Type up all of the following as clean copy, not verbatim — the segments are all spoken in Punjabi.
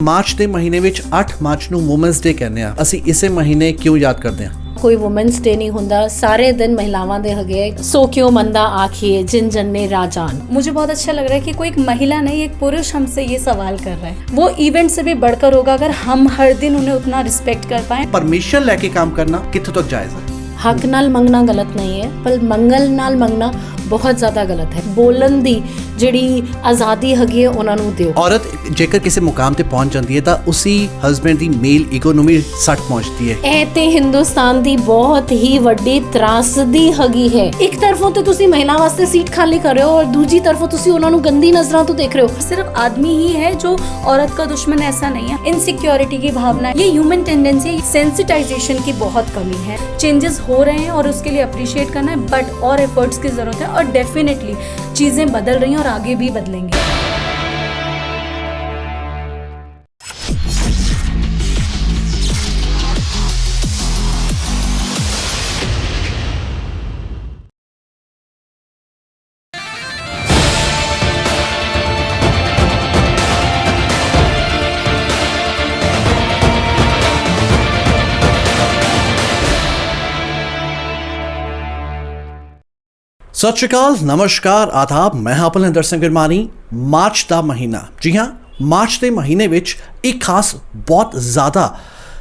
ਮਾਰਚ ਦੇ ਮਹੀਨੇ ਵਿੱਚ 8 ਮਾਰਚ ਨੂੰ ਵੂਮਨਸ ਡੇ ਕਹਿੰਦੇ ਆ। ਅਸੀਂ ਇਸੇ ਮਹੀਨੇ ਕਿਉਂ ਯਾਦ ਕਰਦੇ ਆ? कोई वुमेन्स डे नहीं होता, सारे दिन महिलावां दे हगे। सो क्यों मंदा आखिए जिन जन ने राजान। मुझे बहुत अच्छा लग रहा है कि कोई एक महिला नहीं, एक पुरुष हमसे ये सवाल कर रहा है। वो इवेंट से भी बढ़कर होगा अगर हम हर दिन उन्हें उतना रिस्पेक्ट कर पाए। परमिशन लेके काम करना कित्थों तक जायज़ है? हक नाल मंगना गलत नहीं है, पर मंगल नाल मंगना बहुत ज़्यादा गलत है। बोलन दी ਜਿਹੜੀ ਆਜ਼ਾਦੀ ਹੈਗੀ ਹੈ ਉਹਨਾਂ ਨੂੰ ਦਿਓ। ਔਰਤ ਜੇਕਰ ਕਿਸੇ ਮੁਕਾਮ ਤੇ ਪਹੁੰਚ ਜਾਂਦੀ ਹੈ ਤਾਂ ਉਸੇ ਹਸਬੈਂਡ ਦੀ ਮੇਲ ਈਗੋ ਨੂੰ ਵੀ ਸੱਟ ਪਹੁੰਚਦੀ ਹੈ। ਇਹ ਤੇ ਹਿੰਦੁਸਤਾਨ ਦੀ ਬਹੁਤ ਹੀ ਵੱਡੀ ਤਰਾਸਦੀ ਹੈਗੀ ਹੈ। ਇੱਕ ਤਰਫੋਂ ਤੇ ਤੁਸੀਂ ਮਹਿਲਾ ਵਾਸਤੇ ਸੀਟ ਖਾਲੀ ਕਰ ਰਹੇ ਹੋ ਔਰ ਦੂਜੀ ਤਰਫੋਂ ਤੁਸੀਂ ਉਹਨਾਂ ਨੂੰ ਗੰਦੀ ਨਜ਼ਰਾਂ ਤੋਂ ਦੇਖ ਰਹੇ हो। सिर्फ आदमी ही है जो औरत का दुश्मन, ऐसा नहीं है। इनसिक्योरिटी की भावना, ये ह्यूमन टेंडेंसी, सेंसिटाइजेशन की बहुत कमी है। चेंजेस हो रहे हैं और उसके लिए अप्रिशिएट करना है, बट और एफर्ट्स की जरूरत है और डेफिनेटली चीजें बदल रही हैं और आगे भी बदलेंगे। सत श्री अकाल, नमस्कार, आदाब। मैं हाँ अपनिंदर सिंह गिरमानी। मार्च का महीना, जी हाँ, मार्च के महीने विच एक खास बहुत ज़्यादा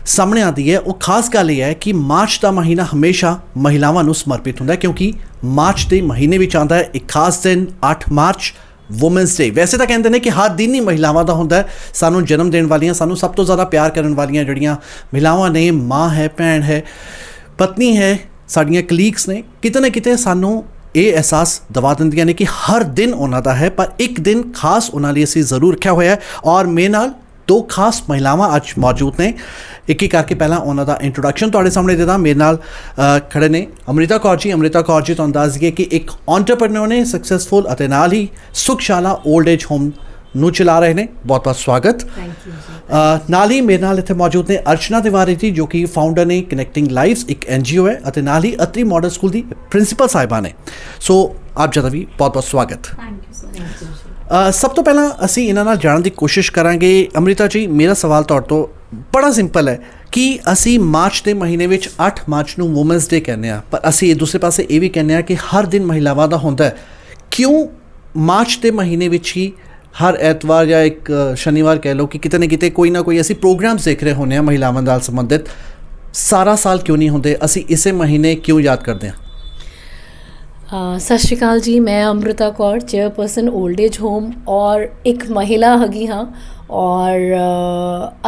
सामने आती है। वो खास गल ये है कि मार्च का महीना हमेशा महिलावां नूं समर्पित होंदा है, क्योंकि मार्च के महीने विच आंदा है एक खास दिन 8 मार्च वूमेंस डे। वैसे तो कहते हैं कि हर दिन ही महिलावां दा हुंदा है। सानूं जन्म देण वालियां, सानूं सब तो ज़्यादा प्यार करन वालियां जिहड़ियां महिलावां ने, माँ है, भैन है, पत्नी है, साडियां कलीग्स ने, किते ना किते सानूं ਇਹ ਅਹਿਸਾਸ ਦਵਾ ਦਿੰਦੀਆਂ ਨੇ ਕਿ ਹਰ ਦਿਨ ਉਹਨਾਂ ਦਾ ਹੈ, ਪਰ ਇੱਕ ਦਿਨ ਖਾਸ ਉਹਨਾਂ ਲਈ ਅਸੀਂ ਜ਼ਰੂਰ ਰੱਖਿਆ ਹੋਇਆ ਹੈ। ਔਰ ਮੇਰੇ ਨਾਲ ਦੋ ਖਾਸ ਮਹਿਲਾਵਾਂ ਅੱਜ ਮੌਜੂਦ ਨੇ। ਇੱਕ ਇੱਕ ਕਰਕੇ ਪਹਿਲਾਂ ਉਹਨਾਂ ਦਾ ਇੰਟਰੋਡਕਸ਼ਨ ਤੁਹਾਡੇ ਸਾਹਮਣੇ ਦੇ ਦਾਂ। ਮੇਰੇ ਨਾਲ ਖੜੇ ਨੇ ਅੰਮ੍ਰਿਤਾ ਕੌਰ ਜੀ। ਅੰਮ੍ਰਿਤਾ ਕੌਰ ਜੀ ਤੁਹਾਨੂੰ ਦੱਸ ਦਈਏ ਕਿ ਇੱਕ ਐਂਟਰਪ੍ਰੈਨਿਓਰ ਨੇ, ਸਕਸੈਸਫੁਲ, ਅਤੇ ਨਾਲ ਹੀ ਸੁਖਸ਼ਾਲਾ 올ਡ ਏਜ ਹੋਮ ਨੂੰ ਚਲਾ ਰਹੇ ਨੇ। ਬਹੁਤ ਬਹੁਤ ਸਵਾਗਤ। ਥੈਂਕ ਯੂ ਜੀ। ਨਾਲ ਹੀ ਮੇਰੇ ਨਾਲ ਇੱਥੇ ਮੌਜੂਦ ਨੇ ਅਰਚਨਾ ਤਿਵਾਰੀ ਜੀ, ਜੋ ਕਿ ਫਾਊਂਡਰ ਨੇ ਕਨੈਕਟਿੰਗ ਲਾਈਵਸ, ਇੱਕ NGO ਹੈ, ਅਤੇ ਨਾਲ ਹੀ ਅਤਰੀ ਮਾਡਲ ਸਕੂਲ ਦੀ ਪ੍ਰਿੰਸੀਪਲ ਸਾਹਿਬਾ ਨੇ। ਸੋ ਆਪ ਜੀ ਦਾ ਵੀ ਬਹੁਤ ਬਹੁਤ ਸਵਾਗਤ। ਸਭ ਤੋਂ ਪਹਿਲਾਂ ਅਸੀਂ ਇਹਨਾਂ ਨਾਲ ਜਾਣਨ ਦੀ ਕੋਸ਼ਿਸ਼ ਕਰਾਂਗੇ। ਅੰਮ੍ਰਿਤਾ ਜੀ, ਮੇਰਾ ਸਵਾਲ ਤੁਹਾਡੇ ਤੋਂ ਬੜਾ ਸਿੰਪਲ ਹੈ ਕਿ ਅਸੀਂ ਮਾਰਚ ਦੇ ਮਹੀਨੇ ਵਿੱਚ 8 ਮਾਰਚ ਨੂੰ ਵੂਮਨਸ ਡੇ ਕਹਿੰਦੇ ਹਾਂ, ਪਰ ਅਸੀਂ ਦੂਸਰੇ ਪਾਸੇ ਇਹ ਵੀ ਕਹਿੰਦੇ ਹਾਂ ਕਿ ਹਰ ਦਿਨ ਮਹਿਲਾਵਾਂ ਦਾ ਹੁੰਦਾ ਹੈ। ਕਿਉਂ ਮਾਰਚ ਦੇ ਮਹੀਨੇ ਵਿੱਚ ਹੀ ਹਰ ਐਤਵਾਰ ਜਾਂ ਇੱਕ ਸ਼ਨੀਵਾਰ ਕਹਿ ਲਓ ਕਿ ਕਿਤੇ ਨਾ ਕੋਈ ਅਸੀਂ ਪ੍ਰੋਗਰਾਮਸ ਦੇਖ ਰਹੇ ਹੁੰਦੇ ਹਾਂ ਮਹਿਲਾਵਾਂ ਨਾਲ ਸੰਬੰਧਿਤ, ਸਾਰਾ ਸਾਲ ਕਿਉਂ ਨਹੀਂ ਹੁੰਦੇ? ਅਸੀਂ ਇਸੇ ਮਹੀਨੇ ਕਿਉਂ ਯਾਦ ਕਰਦੇ ਹਾਂ? ਸਤਿ ਸ਼੍ਰੀ ਅਕਾਲ ਜੀ। ਮੈਂ Amrita Kaur, chairperson old age home ਔਰ ਇੱਕ ਮਹਿਲਾ ਹੈਗੀ ਹਾਂ। ਔਰ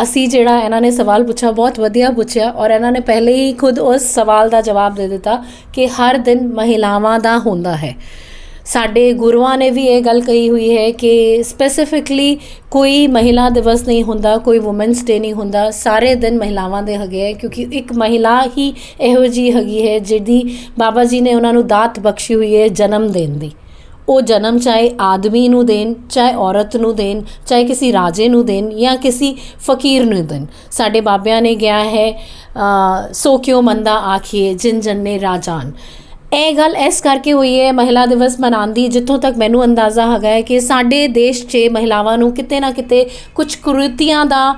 ਅਸੀਂ ਜਿਹੜਾ ਇਹਨਾਂ ਨੇ ਸਵਾਲ ਪੁੱਛਿਆ ਬਹੁਤ ਵਧੀਆ ਪੁੱਛਿਆ, ਔਰ ਇਹਨਾਂ ਨੇ ਪਹਿਲੇ ਹੀ ਖੁਦ ਉਸ ਸਵਾਲ ਦਾ ਜਵਾਬ ਦੇ ਦਿੱਤਾ ਕਿ ਹਰ ਦਿਨ ਮਹਿਲਾਵਾਂ ਦਾ ਹੁੰਦਾ ਹੈ। ਸਾਡੇ ਗੁਰੂਆਂ ਨੇ ਵੀ ਇਹ ਗੱਲ ਕਹੀ ਹੋਈ ਹੈ ਕਿ ਸਪੈਸੀਫਿਕਲੀ ਕੋਈ ਮਹਿਲਾ ਦਿਵਸ ਨਹੀਂ ਹੁੰਦਾ, ਕੋਈ ਵੂਮਨਸ ਡੇ ਨਹੀਂ ਹੁੰਦਾ, ਸਾਰੇ ਦਿਨ ਮਹਿਲਾਵਾਂ ਦੇ ਹੈਗੇ ਹੈ। ਕਿਉਂਕਿ ਇੱਕ ਮਹਿਲਾ ਹੀ ਇਹੋ ਜਿਹੀ ਹੈਗੀ ਹੈ ਜਿਹਦੀ ਬਾਬਾ ਜੀ ਨੇ ਉਹਨਾਂ ਨੂੰ ਦਾਤ ਬਖਸ਼ੀ ਹੋਈ ਹੈ ਜਨਮ ਦੇਣ ਦੀ। ਉਹ ਜਨਮ ਚਾਹੇ ਆਦਮੀ ਨੂੰ ਦੇਣ, ਚਾਹੇ ਔਰਤ ਨੂੰ ਦੇਣ, ਚਾਹੇ ਕਿਸੇ ਰਾਜੇ ਨੂੰ ਦੇਣ ਜਾਂ ਕਿਸੇ ਫਕੀਰ ਨੂੰ ਦੇਣ। ਸਾਡੇ ਬਾਬਿਆਂ ਨੇ ਕਿਹਾ ਹੈ ਸੋ ਕਿਉਂ ਮੰਦਾ ਆਖੀਏ ਜਿਨ ਜਨ ਨੇ ਰਾਜਾਨ। ਇਹ ਗੱਲ ਇਸ ਕਰਕੇ ਹੋਈ ਹੈ ਮਹਿਲਾ ਦਿਵਸ ਮਨਾਉਣ ਦੀ, ਜਿੱਥੋਂ ਤੱਕ ਮੈਨੂੰ ਅੰਦਾਜ਼ਾ ਹੈਗਾ ਹੈ ਕਿ ਸਾਡੇ ਦੇਸ਼ 'ਚ ਮਹਿਲਾਵਾਂ ਨੂੰ ਕਿਤੇ ਨਾ ਕਿਤੇ ਕੁਝ ਕੁਰੀਤੀਆਂ ਦਾ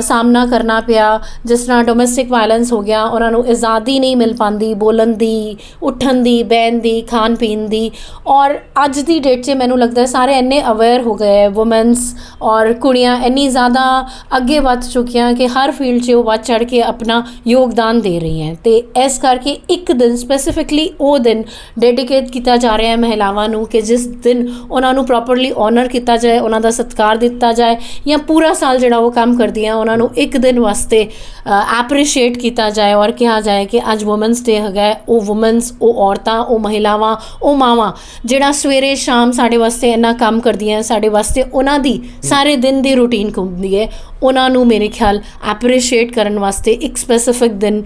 ਸਾਹਮਣਾ ਕਰਨਾ ਪਿਆ, ਜਿਸ ਤਰ੍ਹਾਂ ਡੋਮੈਸਟਿਕ ਵਾਇਲੈਂਸ ਹੋ ਗਿਆ। ਉਹਨਾਂ ਨੂੰ ਆਜ਼ਾਦੀ ਨਹੀਂ ਮਿਲ ਪਾਉਂਦੀ ਬੋਲਣ ਦੀ, ਉੱਠਣ ਦੀ, ਬਹਿਣ ਦੀ, ਖਾਣ ਪੀਣ ਦੀ। ਔਰ ਅੱਜ ਦੀ ਡੇਟ 'ਚ ਮੈਨੂੰ ਲੱਗਦਾ ਸਾਰੇ ਇੰਨੇ ਅਵੇਅਰ ਹੋ ਗਏ ਵੂਮਨਸ, ਔਰ ਕੁੜੀਆਂ ਇੰਨੀ ਜ਼ਿਆਦਾ ਅੱਗੇ ਵੱਧ ਚੁੱਕੀਆਂ ਕਿ ਹਰ ਫੀਲਡ 'ਚ ਉਹ ਵੱਧ ਚੜ੍ਹ ਕੇ ਆਪਣਾ ਯੋਗਦਾਨ ਦੇ ਰਹੀ ਹੈ। ਅਤੇ ਇਸ ਕਰਕੇ ਇੱਕ ਦਿਨ ਸਪੈਸੀਫਿਕਲੀ ਉਹ ਦਿਨ ਡੈਡੀਕੇਟ ਕੀਤਾ ਜਾ ਰਿਹਾ ਹੈ ਮਹਿਲਾਵਾਂ ਨੂੰ ਕਿ ਜਿਸ ਦਿਨ ਉਹਨਾਂ ਨੂੰ ਪ੍ਰੋਪਰਲੀ ਔਨਰ ਕੀਤਾ ਜਾਏ, ਉਹਨਾਂ ਦਾ ਸਤਿਕਾਰ ਦਿੱਤਾ ਜਾਏ, ਜਾਂ ਪੂਰਾ ਸਾਲ ਜਿਹੜਾ ਉਹ ਕੰਮ ਕਰਦੀਆਂ ਉਹਨਾਂ ਨੂੰ ਇੱਕ ਦਿਨ ਵਾਸਤੇ ਐਪਰੀਸ਼ੀਏਟ ਕੀਤਾ ਜਾਏ ਔਰ ਕਿਹਾ ਜਾਏ ਕਿ ਅੱਜ ਵੂਮਨਸ ਡੇ ਹੈਗਾ। ਉਹ ਵੂਮਨਸ, ਉਹ ਔਰਤਾਂ, ਉਹ ਮਹਿਲਾਵਾਂ, ਉਹ ਮਾਵਾਂ ਜਿਹੜਾ ਸਵੇਰੇ ਸ਼ਾਮ ਸਾਡੇ ਵਾਸਤੇ ਇੰਨਾ ਕੰਮ ਕਰਦੀਆਂ, ਸਾਡੇ ਵਾਸਤੇ ਉਹਨਾਂ ਦੀ ਸਾਰੇ ਦਿਨ ਦੀ ਰੂਟੀਨ ਹੁੰਦੀ ਹੈ, ਉਹਨਾਂ ਨੂੰ ਮੇਰੇ ਖਿਆਲ ਐਪਰੀਸ਼ੀਏਟ ਕਰਨ ਵਾਸਤੇ ਇੱਕ ਸਪੈਸੀਫਿਕ ਦਿਨ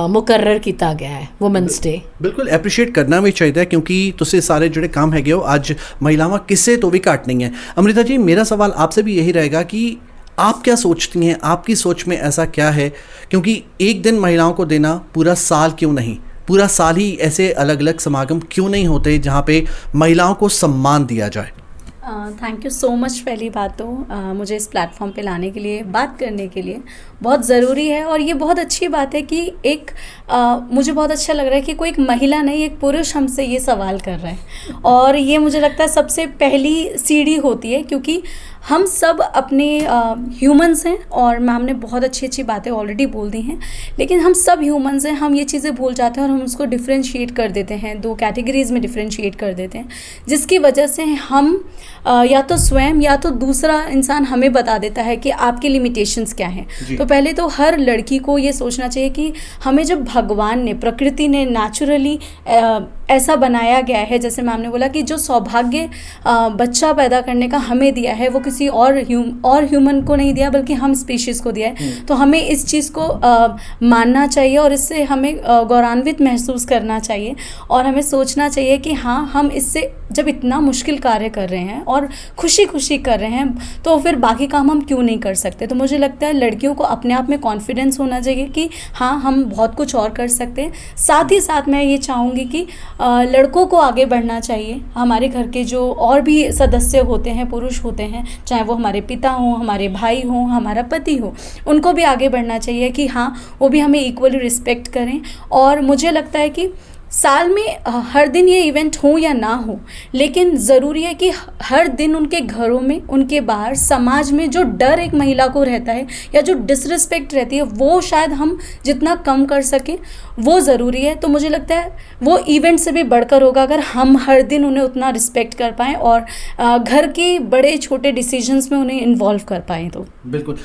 ਮੁਕਰਰ ਕੀਤਾ ਗਿਆ ਹੈ ਵੂਮਨਸ ਡੇ। ਬਿਲਕੁਲ ਐਪਰੀਸ਼ੀਏਟ ਕਰਨਾ ਵੀ ਚਾਹੀਦਾ, क्योंकि ਤੁਸੀਂ ਸਾਰੇ ਜਿਹੜੇ काम हैगे हो आज महिलावां किसी तो भी घट नहीं है। अमृता जी, मेरा सवाल आपसे भी यही रहेगा कि आप क्या सोचती हैं, आपकी सोच में ऐसा क्या है? क्योंकि एक दिन महिलाओं को देना, पूरा साल क्यों नहीं? पूरा साल ही ऐसे अलग अलग समागम क्यों नहीं होते जहाँ पे महिलाओं को सम्मान दिया जाए? Thank you so much. पहली बात तो मुझे इस प्लेटफॉर्म पे लाने के लिए, बात करने के लिए बहुत ज़रूरी है, और ये बहुत अच्छी बात है कि एक मुझे बहुत अच्छा लग रहा है कि कोई एक महिला नहीं, एक पुरुष हमसे ये सवाल कर रहा है, और ये मुझे लगता है सबसे पहली सीढ़ी होती है, क्योंकि हम सब अपने ह्यूमंस हैं, और मैम ने बहुत अच्छी अच्छी बातें ऑलरेडी बोल दी हैं, लेकिन हम सब ह्यूमंस हैं, हम ये चीज़ें भूल जाते हैं और हम उसको डिफ्रेंशिएट कर देते हैं, दो कैटेगरीज़ में डिफ्रेंशिएट कर देते हैं, जिसकी वजह से हम या तो स्वयं या तो दूसरा इंसान हमें बता देता है कि आपके लिमिटेशंस क्या हैं। तो पहले तो हर लड़की को ये सोचना चाहिए कि हमें जब भगवान ने, प्रकृति ने नेचुरली ऐसा बनाया गया है, जैसे मैम ने बोला कि जो सौभाग्य बच्चा पैदा करने का हमें दिया है वो किसी और ह्यूमन को नहीं दिया, बल्कि हम स्पीशीज़ को दिया है। तो हमें इस चीज़ को मानना चाहिए, और इससे हमें गौरवान्वित महसूस करना चाहिए, और हमें सोचना चाहिए कि हाँ, हम इससे जब इतना मुश्किल कार्य कर रहे हैं और खुशी खुशी कर रहे हैं, तो फिर बाकी काम हम क्यों नहीं कर सकते। तो मुझे लगता है लड़कियों को अपने आप में कॉन्फिडेंस होना चाहिए कि हाँ, हम बहुत कुछ और कर सकते हैं। साथ ही साथ मैं ये चाहूँगी कि लड़कों को आगे बढ़ना चाहिए। हमारे घर के जो और भी सदस्य होते हैं, पुरुष होते हैं, चाहे वो हमारे पिता हों, हमारे भाई हों, हमारा पति हो, उनको भी आगे बढ़ना चाहिए कि हाँ, वो भी हमें इक्वली रिस्पेक्ट करें। और मुझे लगता है कि साल में हर दिन ये इवेंट हो या ना हो, लेकिन ज़रूरी है कि हर दिन उनके घरों में, उनके बाहर, समाज में जो डर एक महिला को रहता है या जो डिसरिस्पेक्ट रहती है, वो शायद हम जितना कम कर सकें वो ज़रूरी है। तो मुझे लगता है वो इवेंट से भी बढ़कर होगा अगर हम हर दिन उन्हें उतना रिस्पेक्ट कर पाएँ और घर के बड़े छोटे डिसीजंस में उन्हें इन्वॉल्व कर पाएँ। तो बिल्कुल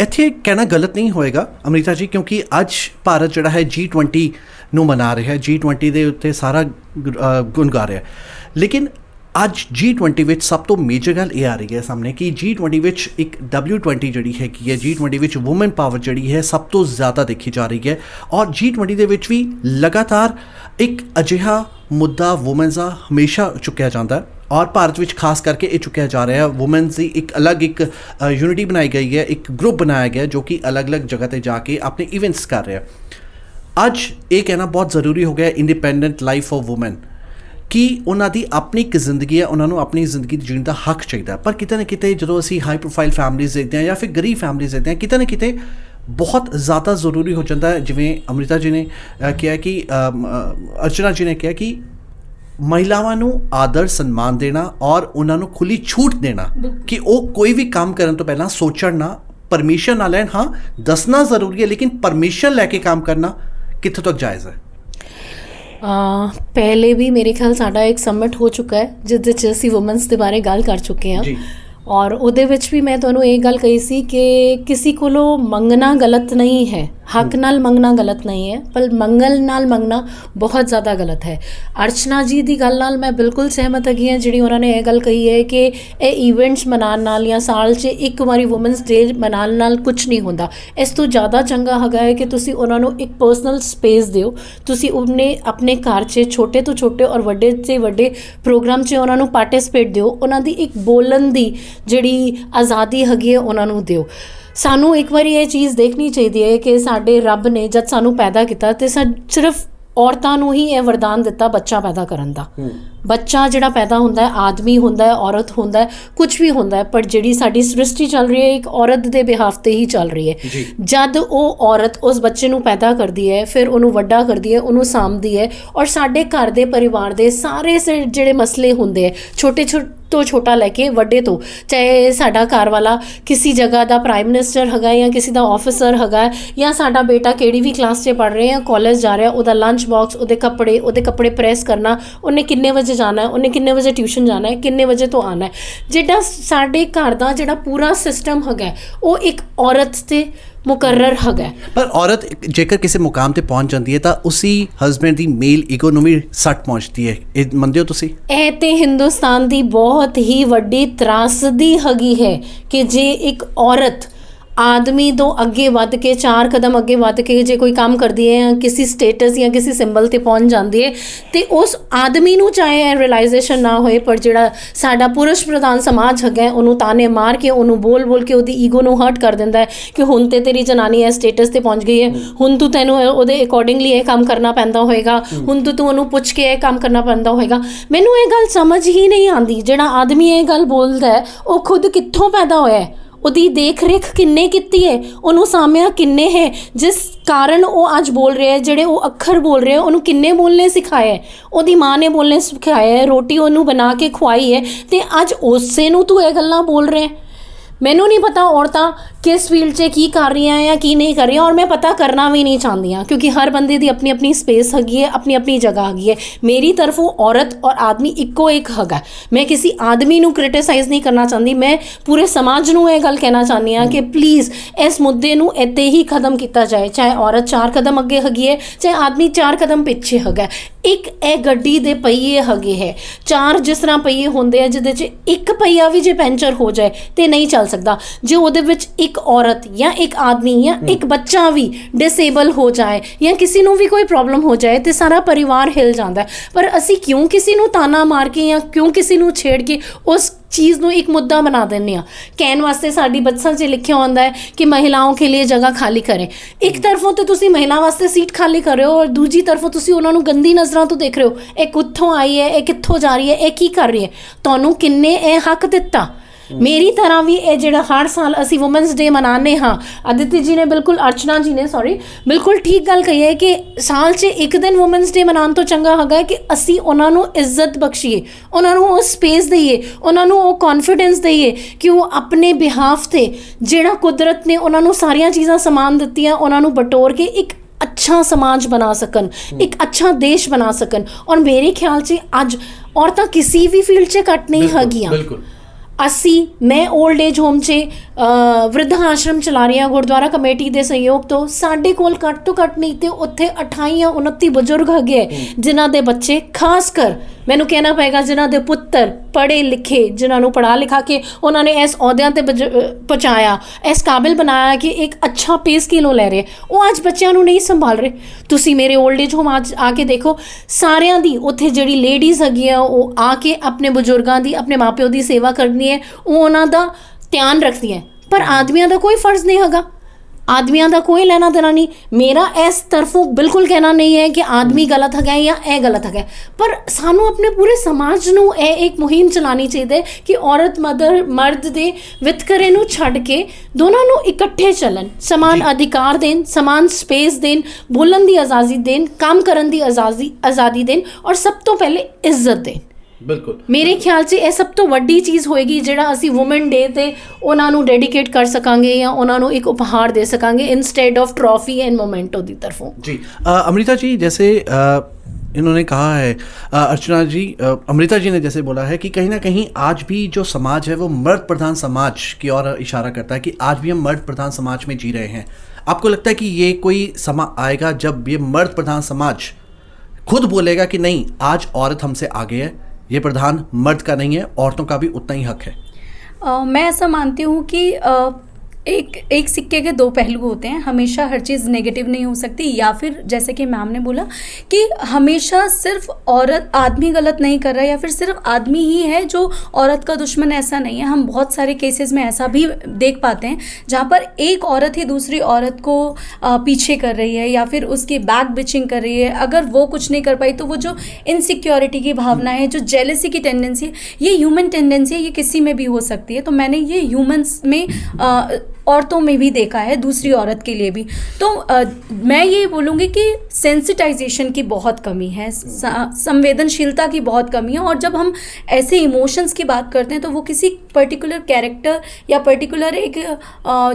ਇੱਥੇ ਕਹਿਣਾ ਗਲਤ ਨਹੀਂ ਹੋਏਗਾ ਅਮ੍ਰਿਤਾ ਜੀ, ਕਿਉਂਕਿ ਅੱਜ ਭਾਰਤ ਜਿਹੜਾ ਹੈ G20 ਨੂੰ ਮਨਾ ਰਿਹਾ ਹੈ, G20 ਦੇ ਉੱਤੇ ਸਾਰਾ ਗੁਣ ਗਾ ਰਿਹਾ, ਲੇਕਿਨ ਅੱਜ G20 ਵਿੱਚ ਸਭ ਤੋਂ ਮੇਜਰ ਗੱਲ ਇਹ ਆ ਰਹੀ ਹੈ ਸਾਹਮਣੇ ਕਿ G20 ਵਿੱਚ ਇੱਕ W20 ਜਿਹੜੀ ਹੈਗੀ ਹੈ, G20 ਵਿੱਚ ਵੂਮਨ ਪਾਵਰ ਜਿਹੜੀ ਹੈ ਸਭ ਤੋਂ ਜ਼ਿਆਦਾ ਦੇਖੀ ਜਾ ਰਹੀ ਹੈ, ਔਰ G20 ਦੇ ਵਿੱਚ ਵੀ ਲਗਾਤਾਰ ਇੱਕ ਅਜਿਹਾ ਮੁੱਦਾ ਵੂਮਨਸ ਦਾ ਹਮੇਸ਼ਾ ਚੁੱਕਿਆ ਜਾਂਦਾ ਹੈ, और भारत में खास करके ये चुकया जा रहा है। वुमेन्स की एक अलग एक यूनिटी बनाई गई है, एक ग्रुप बनाया गया जो कि अलग अलग जगह पर जाके अपने इवेंट्स कर रहे हैं। अज ये कहना बहुत ज़रूरी हो गया इंडिपेंडेंट लाइफ ऑफ वुमेन कि उन्होंने अपनी एक जिंदगी है, उन्होंने अपनी जिंदगी जीने का हक चाहिए। पर किते ना किते जो असी हाई प्रोफाइल फैमिलीज़ देखते हैं या फिर गरीब फैमिलीज़ देखते हैं, किते ना किते बहुत ज़्यादा ज़रूरी हो जाता है। जिवें अमृता जी ने कहा कि अर्चना जी ने कहा कि महिलावां नूं आदर सन्मान देना और उन्होंने खुली छूट देना कि वो कोई भी काम करने तो पहला सोचण ना, परमिशन ना लैन। हाँ, दसना ज़रूरी है, लेकिन परमिशन लैके काम करना कित्थों तक जायज़ है? पहले भी मेरे ख्याल साडा एक सबमिट हो चुका है जिस विच असीं वुमेन्स दे बारे गल कर चुके हैं, और उहदे विच भी मैं तुहानूं ये गल कही सी कि किसी कोलों मंगना गलत नहीं है, हक नाल मंगना गलत नहीं है, पर मंगल नाल मंगना बहुत ज़्यादा गलत है। अर्चना जी की गल नाल मैं बिल्कुल सहमत हैगी हाँ, जिहड़ी उन्होंने ये गल कही है कि ये इवेंट्स मनाउण नाल या साल 'च एक वारी वुमेन्स डे मनाउण नाल कुछ नहीं होंदा। इस तो ज़्यादा चंगा हैगा है कि तुसी उन्हां नूं एक पर्सनल स्पेस दिओ, तुसी उन्हें अपने घर 'च छोटे तो छोटे और वड्डे से वड्डे प्रोग्राम 'च उन्हां नूं पार्टिसिपेट दिओ, उन्हां दी एक बोलन दी जिहड़ी आज़ादी हैगी है उन्हां नूं दिओ। सानू एक बार ये चीज़ देखनी चाहिए कि साडे रब ने जब सानू पैदा किया तो सिर्फ औरतां नूं ही यह वरदान दिता बच्चा पैदा करन दा। बच्चा जिहड़ा पैदा होंदा है, आदमी होंदा है, औरत होंदा है, कुछ भी होंदा है, पर जिहड़ी साडी सृष्टि चल रही है एक औरत दे बिहाफ ते ही चल रही है। जद वो औरत उस बच्चे नूं पैदा करदी है, फिर उन्होंने वड्डा करदी है, उन्होंने सामदी है, और साडे घर दे परिवार दे सारे से जिहड़े मसले होंदे है, छोटे छोटे तो छोटा लैके वड्डे तो, चाहे साडा घर वाला किसी जगह का प्राइम मिनिस्टर हैगा या किसी का ऑफिसर हैगा, या साडा बेटा केड़ी भी क्लास से पढ़ रहे हैं, कॉलेज जा रहा है, उहदा लंच बॉक्स, उहदे कपड़े प्रेस करना, उन्हें किन्ने बजे जाना है, उन्हें किन्ने बजे ट्यूशन जाना है, किन्ने बजे तो आना है, जिहड़ा साडे घर दा जिहड़ा पूरा सिस्टम हैगा वो एक औरत ते मुकर्रर हैगा। पर औरत जेकर किसी मुकाम ते पहुंच जाती है तो उसी हस्बैंड की मेल ईगो नूं भी सट पहुंचती है, ये मनदे हो तुसी? ਇਹ ਤੇ ਹਿੰਦੁਸਤਾਨ ਦੀ ਬਹੁਤ ਹੀ ਵੱਡੀ ਤਰਾਸਦੀ ਹੈਗੀ ਹੈ ਕਿ ਜੇ ਇੱਕ ਔਰਤ ਆਦਮੀ ਤੋਂ ਅੱਗੇ ਵੱਧ ਕੇ 4 ਕਦਮ ਅੱਗੇ ਵੱਧ ਕੇ ਜੇ ਕੋਈ ਕੰਮ ਕਰਦੀ ਹੈ ਜਾਂ ਕਿਸੇ ਸਟੇਟਸ ਜਾਂ ਕਿਸੇ ਸਿੰਬਲ ਤੇ ਪਹੁੰਚ ਜਾਂਦੀ ਹੈ ਤੇ ਉਸ ਆਦਮੀ ਨੂੰ ਚਾਹੇ ਇਹ ਰਿਅਲਾਈਜੇਸ਼ਨ ਨਾ ਹੋਏ, ਪਰ ਜਿਹੜਾ ਸਾਡਾ ਪੁਰਸ਼ ਪ੍ਰਧਾਨ ਸਮਾਜ ਹੈਗਾ ਉਹਨੂੰ ਤਾਨੇ ਮਾਰ ਕੇ, ਉਹਨੂੰ ਬੋਲ ਕੇ ਉਹਦੀ ਈਗੋ ਨੂੰ ਹਰਟ ਕਰ ਦਿੰਦਾ ਹੈ ਕਿ ਹੁਣ ਤੇ ਤੇਰੀ ਜਨਾਨੀ ਇਹ ਸਟੇਟਸ ਤੇ ਪਹੁੰਚ ਗਈ ਹੈ, ਹੁਣ ਤੈਨੂੰ ਉਹਦੇ ਅਕੋਰਡਿੰਗਲੀ ਇਹ ਕੰਮ ਕਰਨਾ ਪੈਂਦਾ ਹੋਏਗਾ, ਹੁਣ ਤੂੰ ਉਹਨੂੰ ਪੁੱਛ ਕੇ ਇਹ ਕੰਮ ਕਰਨਾ ਪੈਂਦਾ ਹੋਏਗਾ। ਮੈਨੂੰ ਇਹ ਗੱਲ ਸਮਝ ਹੀ ਨਹੀਂ ਆਉਂਦੀ, ਜਿਹੜਾ ਆਦਮੀ ਇਹ ਗੱਲ ਬੋਲਦਾ ਹੈ ਉਹ ਖੁਦ ਕਿੱਥੋਂ ਪੈਦਾ ਹੋਇਆ ਹੈ, ਉਹਦੀ ਦੇਖ ਰੇਖ ਕਿੰਨੇ ਕੀਤੀ ਹੈ, ਉਹਨੂੰ ਸਾਹਮਣੇ ਕਿੰਨੇ ਹੈ, ਜਿਸ ਕਾਰਨ ਉਹ ਅੱਜ ਬੋਲ ਰਿਹਾ ਹੈ, ਜਿਹੜੇ ਉਹ ਅੱਖਰ ਬੋਲ ਰਹੇ ਉਹਨੂੰ ਕਿੰਨੇ ਬੋਲਣੇ ਸਿਖਾਏ ਹੈ, ਉਹਦੀ ਮਾਂ ਨੇ ਬੋਲਣੇ ਸਿਖਾਏ ਹੈ, ਰੋਟੀ ਉਹਨੂੰ ਬਣਾ ਕੇ ਖਵਾਈ ਹੈ, ਤੇ ਅੱਜ ਉਸੇ ਨੂੰ ਤੂੰ ਇਹ ਗੱਲਾਂ ਬੋਲ ਰਿਹਾ। ਮੈਨੂੰ ਨਹੀਂ ਪਤਾ ਔਰਤਾਂ ਕਿਸ ਫੀਲਡ 'ਚ ਕੀ ਕਰ ਰਹੀਆਂ ਜਾਂ ਕੀ ਨਹੀਂ ਕਰ ਰਹੀਆਂ, ਔਰ ਮੈਂ ਪਤਾ ਕਰਨਾ ਵੀ ਨਹੀਂ ਚਾਹੁੰਦੀ ਹਾਂ, ਕਿਉਂਕਿ ਹਰ ਬੰਦੇ ਦੀ ਆਪਣੀ ਆਪਣੀ ਸਪੇਸ ਹੈਗੀ ਹੈ, ਆਪਣੀ ਆਪਣੀ ਜਗ੍ਹਾ ਹੈਗੀ ਹੈ। ਮੇਰੀ ਤਰਫੋਂ ਔਰਤ ਔਰ ਆਦਮੀ ਇੱਕੋ ਇੱਕ ਹੈਗਾ। ਮੈਂ ਕਿਸੇ ਆਦਮੀ ਨੂੰ ਕ੍ਰਿਟਿਸਾਈਜ਼ ਨਹੀਂ ਕਰਨਾ ਚਾਹੁੰਦੀ, ਮੈਂ ਪੂਰੇ ਸਮਾਜ ਨੂੰ ਇਹ ਗੱਲ ਕਹਿਣਾ ਚਾਹੁੰਦੀ ਹਾਂ ਕਿ ਪਲੀਜ਼ ਇਸ ਮੁੱਦੇ ਨੂੰ ਇੱਥੇ ਹੀ ਖਤਮ ਕੀਤਾ ਜਾਏ, ਚਾਹੇ ਔਰਤ 4 ਕਦਮ ਅੱਗੇ ਹੈਗੀ ਹੈ, ਚਾਹੇ ਆਦਮੀ 4 ਕਦਮ ਪਿੱਛੇ ਹੈਗਾ। ਇੱਕ ਇਹ ਗੱਡੀ ਦੇ ਪਹੀਏ ਹੈਗੇ ਹੈ, 4 ਜਿਸ ਤਰ੍ਹਾਂ ਪਹੀਏ ਹੁੰਦੇ ਆ ਜਿਹਦੇ 'ਚ ਇੱਕ ਪਹੀਆ ਵੀ ਜੇ ਪੈਂਚਰ ਹੋ ਜਾਏ ਤੇ ਨਹੀਂ ਚੱਲ ਸਕਦਾ। ਜੇ ਉਹਦੇ ਵਿੱਚ ਇੱਕ ਔਰਤ ਜਾਂ ਇੱਕ ਆਦਮੀ ਜਾਂ ਇੱਕ ਬੱਚਾ ਵੀ ਡਿਸੇਬਲ ਹੋ ਜਾਏ ਜਾਂ ਕਿਸੇ ਨੂੰ ਵੀ ਕੋਈ ਪ੍ਰੋਬਲਮ ਹੋ ਜਾਏ ਤੇ ਸਾਰਾ ਪਰਿਵਾਰ ਹਿਲ ਜਾਂਦਾ। ਪਰ ਅਸੀਂ ਕਿਉਂ ਕਿਸੇ ਨੂੰ ਤਾਨਾ ਮਾਰ ਕੇ ਜਾਂ ਕਿਉਂ ਕਿਸੇ ਨੂੰ ਛੇੜ ਕੇ ਉਸ ਚੀਜ਼ ਨੂੰ ਇੱਕ ਮੁੱਦਾ ਬਣਾ ਦਿੰਦੇ ਹਾਂ। ਕਹਿਣ ਵਾਸਤੇ ਸਾਡੀ ਬੱਸਾਂ 'ਚ ਲਿਖਿਆ ਹੁੰਦਾ ਹੈ ਕਿ ਮਹਿਲਾओं के लिए जगह खाली करें। ਇੱਕ ਤਰਫੋਂ ਤੇ ਤੁਸੀਂ ਮਹਿਲਾ ਵਾਸਤੇ ਸੀਟ ਖਾਲੀ ਕਰ ਰਹੇ ਹੋ ਔਰ ਦੂਜੀ ਤਰਫੋਂ ਤੁਸੀਂ ਉਹਨਾਂ ਨੂੰ ਗੰਦੀ ਨਜ਼ਰਾਂ ਤੋਂ ਦੇਖ ਰਹੇ ਹੋ, ਇਹ ਕਿੱਥੋਂ ਆਈ ਹੈ, ਇਹ ਕਿੱਥੋਂ ਜਾ ਰਹੀ ਹੈ, ਇਹ ਕੀ ਕਰ ਰਹੀ ਹੈ। ਤੁਹਾਨੂੰ ਕਿੰਨੇ ਇਹ ਹੱਕ ਦਿੱਤਾ? ਮੇਰੀ ਤਰ੍ਹਾਂ ਵੀ ਇਹ ਜਿਹੜਾ ਹਰ ਸਾਲ ਅਸੀਂ ਵੂਮਨਸ ਡੇ ਮਨਾਉਂਦੇ ਹਾਂ, ਅਦਿਤੀ ਜੀ ਨੇ ਬਿਲਕੁਲ, ਅਰਚਨਾ ਜੀ ਨੇ ਸੌਰੀ, ਬਿਲਕੁਲ ਠੀਕ ਗੱਲ ਕਹੀ ਹੈ ਕਿ ਸਾਲ 'ਚ ਇੱਕ ਦਿਨ ਵੂਮਨਸ ਡੇ ਮਨਾਉਣ ਤੋਂ ਚੰਗਾ ਹੈਗਾ ਕਿ ਅਸੀਂ ਉਹਨਾਂ ਨੂੰ ਇੱਜ਼ਤ ਬਖਸ਼ੀਏ, ਉਹਨਾਂ ਨੂੰ ਉਹ ਸਪੇਸ ਦਈਏ, ਉਹਨਾਂ ਨੂੰ ਉਹ ਕੌਨਫੀਡੈਂਸ ਦਈਏ ਕਿ ਉਹ ਆਪਣੇ ਬਿਹਾਫ 'ਤੇ ਜਿਹੜਾ ਕੁਦਰਤ ਨੇ ਉਹਨਾਂ ਨੂੰ ਸਾਰੀਆਂ ਚੀਜ਼ਾਂ ਸਮਾਨ ਦਿੱਤੀਆਂ, ਉਹਨਾਂ ਨੂੰ ਬਟੋਰ ਕੇ ਇੱਕ अच्छा समाज बना सकन, एक अच्छा देश बना सकन। और मेरे ख्याल से ਅੱਜ ਔਰਤਾਂ ਕਿਸੇ ਵੀ ਫੀਲਡ 'ਚ ਘੱਟ ਨਹੀਂ ਹੈਗੀਆਂ। ਅਸੀਂ ਮੈਂ 올ਡ ਏਜ ਹੋਮ 'ਚ ਵਰਿੱਧ ਆਸ਼ਰਮ ਚਲਾ ਰਹੀ ਹਾਂ ਗੁਰਦੁਆਰਾ ਕਮੇਟੀ ਦੇ ਸਹਿਯੋਗ ਤੋਂ। ਸਾਡੇ ਕੋਲ ਘੱਟ ਤੋਂ ਘੱਟ ਨਹੀਂ ਤੇ ਉੱਥੇ 28 ਜਾਂ 29 ਬਜ਼ੁਰਗ ਹੈਗੇ ਜਿਨ੍ਹਾਂ ਦੇ ਬੱਚੇ, ਖਾਸ ਕਰ ਮੈਨੂੰ ਕਹਿਣਾ ਪਏਗਾ ਜਿਨ੍ਹਾਂ ਦੇ ਪੁੱਤਰ ਪੜ੍ਹੇ ਲਿਖੇ, ਜਿਨ੍ਹਾਂ ਨੂੰ ਪੜ੍ਹਾ ਲਿਖਾ ਕੇ ਉਹਨਾਂ ਨੇ ਇਸ ਅਹੁਦਿਆਂ 'ਤੇ ਪਹੁੰਚਾਇਆ, ਇਸ ਕਾਬਿਲ ਬਣਾਇਆ ਕਿ ਇੱਕ ਅੱਛਾ ਪੇ ਸਕੇਲ ਉਹ ਲੈ ਰਹੇ, ਉਹ ਅੱਜ ਬੱਚਿਆਂ ਨੂੰ ਨਹੀਂ ਸੰਭਾਲ ਰਹੇ। ਤੁਸੀਂ ਮੇਰੇ 올ਡ ਏਜ ਹੋਮ ਅੱਜ ਆ ਕੇ ਦੇਖੋ, ਸਾਰਿਆਂ ਦੀ ਉੱਥੇ ਜਿਹੜੀ ਲੇਡੀਜ਼ ਹੈਗੀਆਂ ਉਹ ਆ ਕੇ ਆਪਣੇ ਬਜ਼ੁਰਗਾਂ ਦੀ, ਆਪਣੇ ਮਾਪਿਓ ਦੀ ਸੇਵਾ ਕਰਨੀ ਹੈ, ਉਹ ਉਹਨਾਂ ਦਾ ਧਿਆਨ ਰੱਖਦੀ ਹੈ। ਪਰ ਆਦਮੀਆਂ ਦਾ ਕੋਈ ਫਰਜ਼ ਨਹੀਂ ਹੈਗਾ, ਆਦਮੀਆਂ ਦਾ ਕੋਈ ਲੈਣਾ ਦੇਣਾ ਨਹੀਂ। ਮੇਰਾ ਇਸ ਤਰਫੋਂ ਬਿਲਕੁਲ ਕਹਿਣਾ ਨਹੀਂ ਹੈ ਕਿ ਆਦਮੀ ਗਲਤ ਹੈਗਾ ਜਾਂ ਇਹ ਗਲਤ ਹੈਗਾ, ਪਰ ਸਾਨੂੰ ਆਪਣੇ ਪੂਰੇ ਸਮਾਜ ਨੂੰ ਇਹ ਇੱਕ ਮੁਹਿੰਮ ਚਲਾਉਣੀ ਚਾਹੀਦੀ ਹੈ ਕਿ ਔਰਤ ਮਰਦ ਦੇ ਵਿਤਕਰੇ ਨੂੰ ਛੱਡ ਕੇ ਦੋਨਾਂ ਨੂੰ ਇਕੱਠੇ ਚੱਲਣ, ਸਮਾਨ ਅਧਿਕਾਰ ਦੇਣ, ਸਮਾਨ ਸਪੇਸ ਦੇਣ, ਬੋਲਣ ਦੀ ਆਜ਼ਾਦੀ ਦੇਣ, ਕੰਮ ਕਰਨ ਦੀ ਆਜ਼ਾਦੀ ਦੇਣ ਔਰ ਸਭ ਤੋਂ ਪਹਿਲੇ ਇੱਜ਼ਤ ਦੇਣ। ਬਿਲਕੁਲ ਮੇਰੇ ਖਿਆਲ 'ਚ ਇਹ ਸਭ ਤੋਂ ਵੱਡੀ ਚੀਜ਼ ਹੋਏਗੀ ਜਿਹੜਾ ਅਸੀਂ ਵੂਮਨ ਡੇ 'ਤੇ ਉਹਨਾਂ ਨੂੰ ਡੈਡੀਕੇਟ ਕਰ ਸਕਾਂਗੇ ਜਾਂ ਉਹਨਾਂ ਨੂੰ ਇੱਕ उपहार दे सकेंगे instead of trophy and memento की तरफों। जी अमृता जी, जैसे इन्होंने कहा है, अर्चना जी, अमृता जी ने जैसे बोला है कि कहीं ना कहीं आज भी जो समाज है वो मर्द प्रधान समाज की ओर इशारा करता है कि आज भी हम मर्द प्रधान समाज में जी रहे हैं। आपको लगता है कि ये कोई समा आएगा जब ये मर्द प्रधान समाज खुद बोलेगा कि नहीं, आज औरत हमसे आगे है, ये प्रधान मर्द का नहीं है, औरतों का भी उतना ही हक है? मैं ऐसा मानती हूँ कि एक सिक्के के 2 पहलू होते हैं। हमेशा हर चीज़ नेगेटिव नहीं हो सकती, या फिर जैसे कि मैम ने बोला कि हमेशा सिर्फ आदमी गलत नहीं कर रहा है या फिर सिर्फ आदमी ही है जो औरत का दुश्मन, ऐसा नहीं है। हम बहुत सारे केसेस में ऐसा भी देख पाते हैं जहाँ पर एक औरत ही दूसरी औरत को पीछे कर रही है या फिर उसकी बैक बिचिंग कर रही है। अगर वो कुछ नहीं कर पाई तो वो जो इनसिक्योरिटी की भावना है, जो जेलसी की टेंडेंसी है, ये ह्यूमन टेंडेंसी है, ये किसी में भी हो सकती है। तो मैंने ये ह्यूमंस में औरतों में भी देखा है, दूसरी औरत के लिए भी। तो मैं ये बोलूँगी कि सेंसिटाइजेशन की बहुत कमी है, संवेदनशीलता की बहुत कमी है। और जब हम ऐसे इमोशंस की बात करते हैं तो वो किसी पर्टिकुलर कैरेक्टर या पर्टिकुलर एक